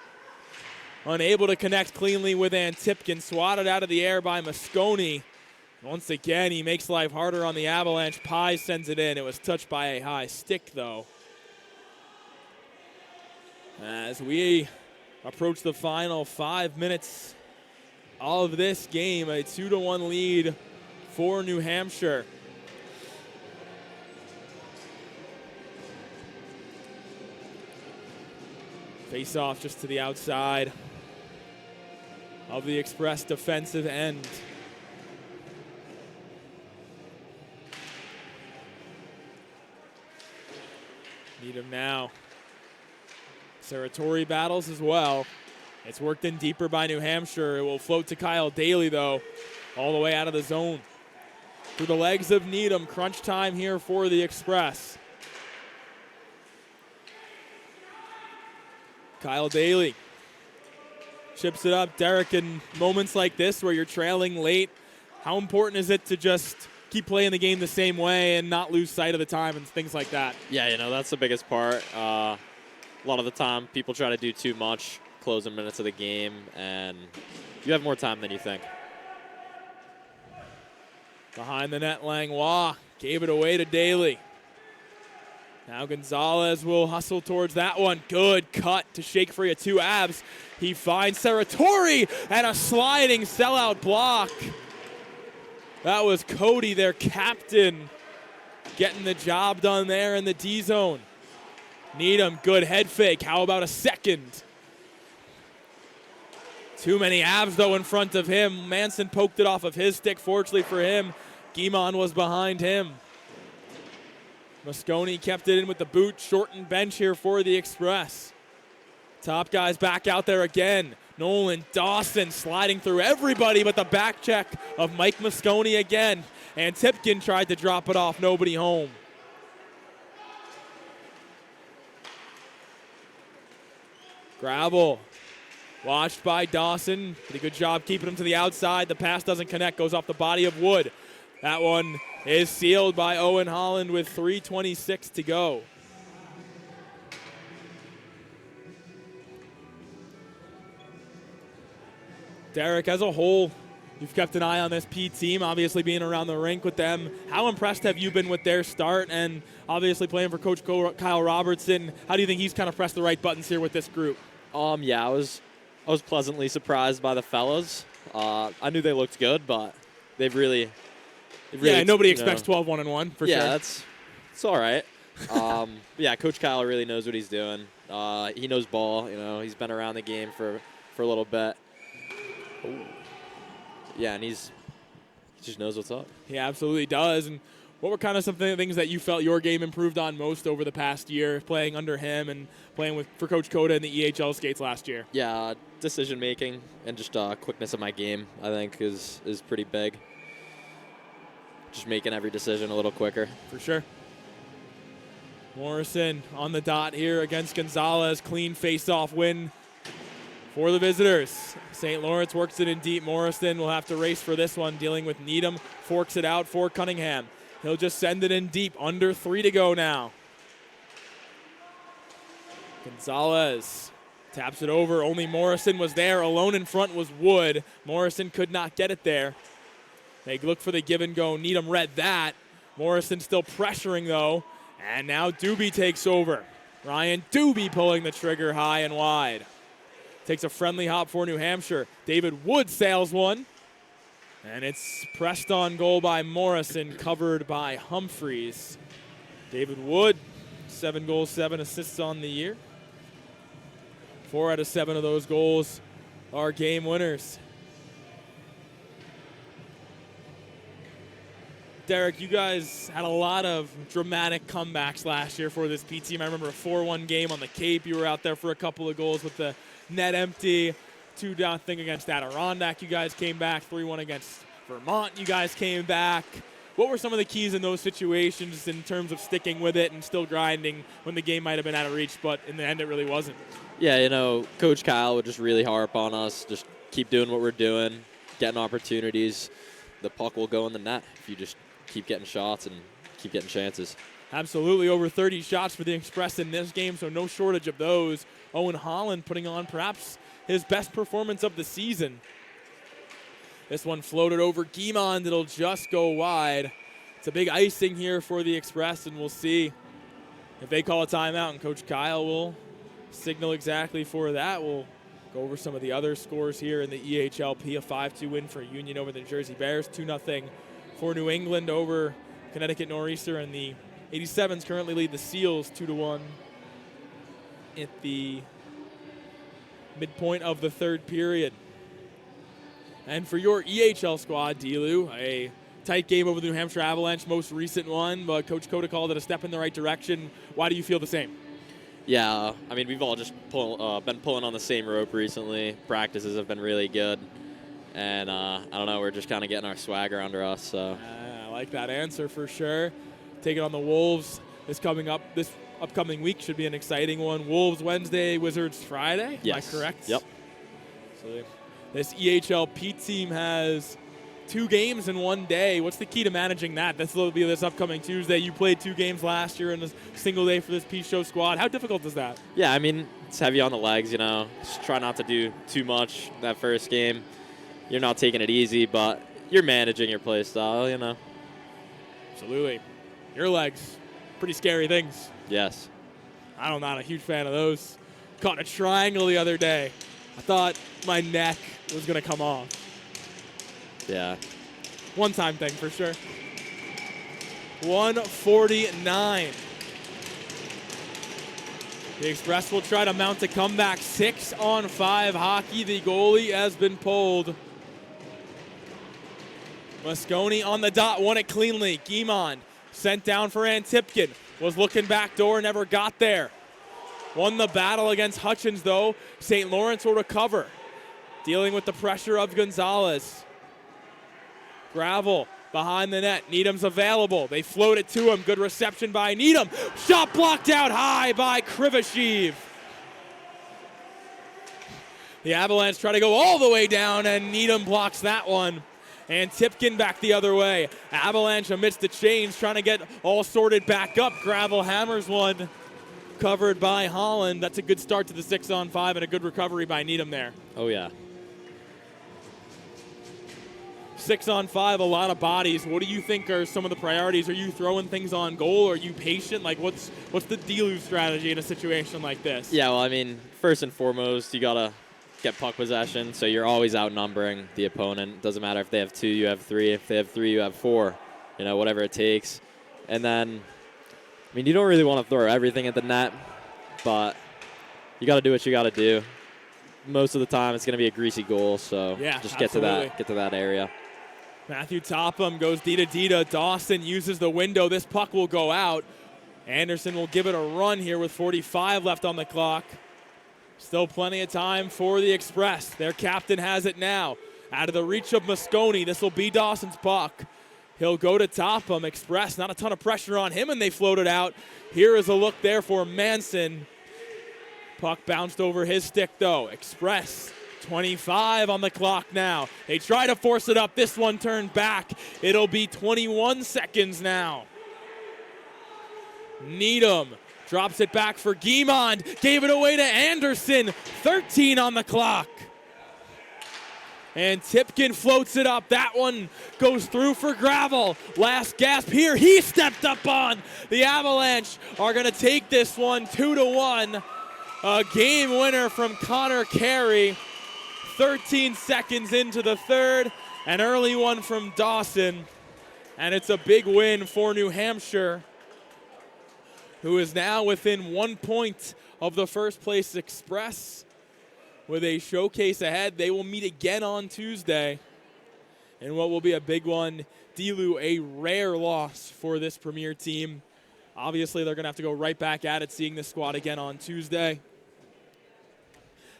Unable to connect cleanly with Antipkin. Swatted out of the air by Mosconi. Once again, he makes life harder on the Avalanche. Pye sends it in. It was touched by a high stick, though. As we approach the final 5 minutes of this game, a 2-1 lead for New Hampshire. Face off just to the outside of the Express defensive end. Need him now. Saratori battles as well. It's worked in deeper by New Hampshire. It will float to Kyle Daly, though, all the way out of the zone. Through the legs of Needham. Crunch time here for the Express. Kyle Daly chips it up. Derek, in moments like this where you're trailing late, how important is it to just keep playing the game the same way and not lose sight of the time and things like that? Yeah, that's the biggest part. A lot of the time, people try to do too much, closing minutes of the game, and you have more time than you think. Behind the net, Langlois gave it away to Daly. Now Gonzalez will hustle towards that one. Good cut to shake free of 2 abs. He finds Saratori and a sliding sellout block. That was Cody, their captain, getting the job done there in the D zone. Needham, good head fake. How about a second? Too many abs, though, in front of him. Manson poked it off of his stick. Fortunately for him, Guimond was behind him. Mosconi kept it in with the boot. Shortened bench here for the Express. Top guys back out there again. Nolan Dawson sliding through everybody, but the back check of Mike Mosconi again. And Tipkin tried to drop it off, nobody home. Gravel watched by Dawson. Did a good job keeping him to the outside. The pass doesn't connect, goes off the body of Wood. That one is sealed by Owen Holland with 3:26 to go. Derek, as a whole, you've kept an eye on this P team, obviously being around the rink with them. How impressed have you been with their start and obviously playing for Coach Kyle Robertson? How do you think he's kind of pressed the right buttons here with this group? Yeah, I was pleasantly surprised by the fellas. I knew they looked good, but they've really nobody expects 12-1-1 for sure. Yeah, it's all right. Yeah, Coach Kyle really knows what he's doing. He knows ball. He's been around the game for a little bit. Ooh. Yeah, and he just knows what's up. He absolutely does. And what were kind of some things that you felt your game improved on most over the past year, playing under him and playing for Coach Coda in the EHL skates last year? Yeah, decision making and just quickness of my game, I think, is pretty big. Just making every decision a little quicker. For sure. Morrison on the dot here against Gonzalez. Clean face-off win for the visitors. St. Lawrence works it in deep. Morrison will have to race for this one, dealing with Needham. Forks it out for Cunningham. He'll just send it in deep. Under 3 to go now. Gonzalez taps it over. Only Morrison was there. Alone in front was Wood. Morrison could not get it there. They look for the give and go. Needham read that. Morrison still pressuring, though. And now Doobie takes over. Ryan Doobie pulling the trigger high and wide. Takes a friendly hop for New Hampshire. David Wood sails one. And it's pressed on goal by Morrison, covered by Humphreys. David Wood, 7 goals, 7 assists on the year. 4 out of 7 of those goals are game winners. Derek, you guys had a lot of dramatic comebacks last year for this P team. I remember a 4-1 game on the Cape. You were out there for a couple of goals with the net empty. 2-0 against Adirondack. You guys came back. 3-1 against Vermont. You guys came back. What were some of the keys in those situations in terms of sticking with it and still grinding when the game might have been out of reach, but in the end it really wasn't? Yeah, Coach Kyle would just really harp on us. Just keep doing what we're doing, getting opportunities. The puck will go in the net if you just keep getting shots and keep getting chances. Absolutely. Over 30 shots for the Express in this game, so no shortage of those. Owen Holland putting on perhaps his best performance of the season. This one floated over Guimond. It'll just go wide. It's a big icing here for the Express, and we'll see if they call a timeout, and Coach Kyle will signal exactly for that. We'll go over some of the other scores here in the EHLP. A 5-2 win for Union over the Jersey Bears. 2-0 for New England over Connecticut Nor'easter, and the 87s currently lead the Seals 2-1 at the midpoint of the third period. And for your EHL squad, Delu, a tight game over the New Hampshire Avalanche, most recent one, but Coach Coda called it a step in the right direction. Why do you feel the same? Yeah, we've all just been pulling on the same rope recently. Practices have been really good. And I don't know, we're just kind of getting our swagger under us. So I like that answer for sure. Taking on the Wolves this upcoming week should be an exciting one. Wolves Wednesday, Wizards Friday. Yes. Am I correct? Yep. So this EHLP team has 2 games in one day. What's the key to managing that? This will be this upcoming Tuesday. You played 2 games last year in a single day for this Peace Show squad. How difficult is that? Yeah, it's heavy on the legs, Just try not to do too much that first game. You're not taking it easy, but you're managing your play style, Absolutely. Your legs, pretty scary things. Yes. I'm not a huge fan of those. Caught a triangle the other day. I thought my neck was going to come off. Yeah. One-time thing for sure. 149. The Express will try to mount a comeback. 6-on-5 hockey. The goalie has been pulled. Mosconi on the dot, won it cleanly. Guimond sent down for Antipkin. Was looking back door, never got there. Won the battle against Hutchins, though. St. Lawrence will recover. Dealing with the pressure of Gonzalez. Gravel behind the net. Needham's available. They float it to him. Good reception by Needham. Shot blocked out high by Krivashev. The Avalanche try to go all the way down, and Needham blocks that one. And Tipkin back the other way. Avalanche amidst the chains trying to get all sorted back up. Gravel hammers one. Covered by Holland. That's a good start to the 6-on-5 and a good recovery by Needham there. Oh, yeah. 6-on-5, a lot of bodies. What do you think are some of the priorities? Are you throwing things on goal? Are you patient? Like, what's the DLU strategy in a situation like this? Yeah, well, I mean, first and foremost, you got to get puck possession, so you're always outnumbering the opponent. Doesn't matter if they have 2, you have 3. If they have 3, you have 4. You know, whatever it takes. And then, I mean, you don't really want to throw everything at the net, but you got to do what you got to do. Most of the time, it's going to be a greasy goal, so yeah, just absolutely. get to that area. Matthew Topham goes D to D to Dawson, uses the window. This puck will go out. Anderson will give it a run here with 45 left on the clock. Still plenty of time for the Express. Their captain has it now. Out of the reach of Mosconi. This will be Dawson's puck. He'll go to Topham. Express, not a ton of pressure on him, and they float it out. Here is a look there for Manson. Puck bounced over his stick, though. Express, 25 on the clock now. They try to force it up. This one turned back. It'll be 21 seconds now. Needham drops it back for Guimond. Gave it away to Anderson. 13 on the clock. And Tipkin floats it up. That one goes through for Gravel. Last gasp here. He stepped up on. The Avalanche are going to take this one 2-1. A game winner from Connor Carey. 13 seconds into the third. An early one from Dawson. And it's a big win for New Hampshire, who is now within 1 point of the first place Express. With a showcase ahead, they will meet again on Tuesday. And what will be a big one, DLU, a rare loss for this Premier team. Obviously, they're going to have to go right back at it, seeing this squad again on Tuesday.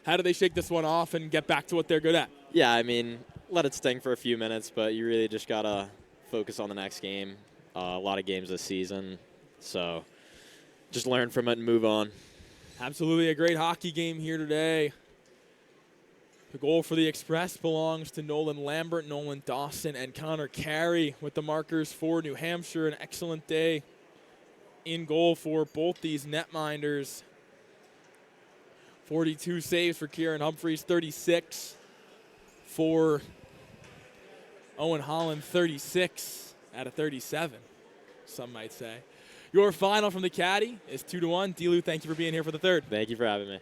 How do they shake this one off and get back to what they're good at? Yeah, I mean, let it sting for a few minutes, but you really just got to focus on the next game. A lot of games this season, so just learn from it and move on. Absolutely a great hockey game here today. The goal for the Express belongs to Nolan Lambert, Nolan Dawson, and Connor Carey with the markers for New Hampshire. An excellent day in goal for both these netminders. 42 saves for Kieran Humphreys, 36 for Owen Holland, 36 out of 37, some might say. Your final from the Caddy is 2-1. DLU, thank you for being here for the third. Thank you for having me.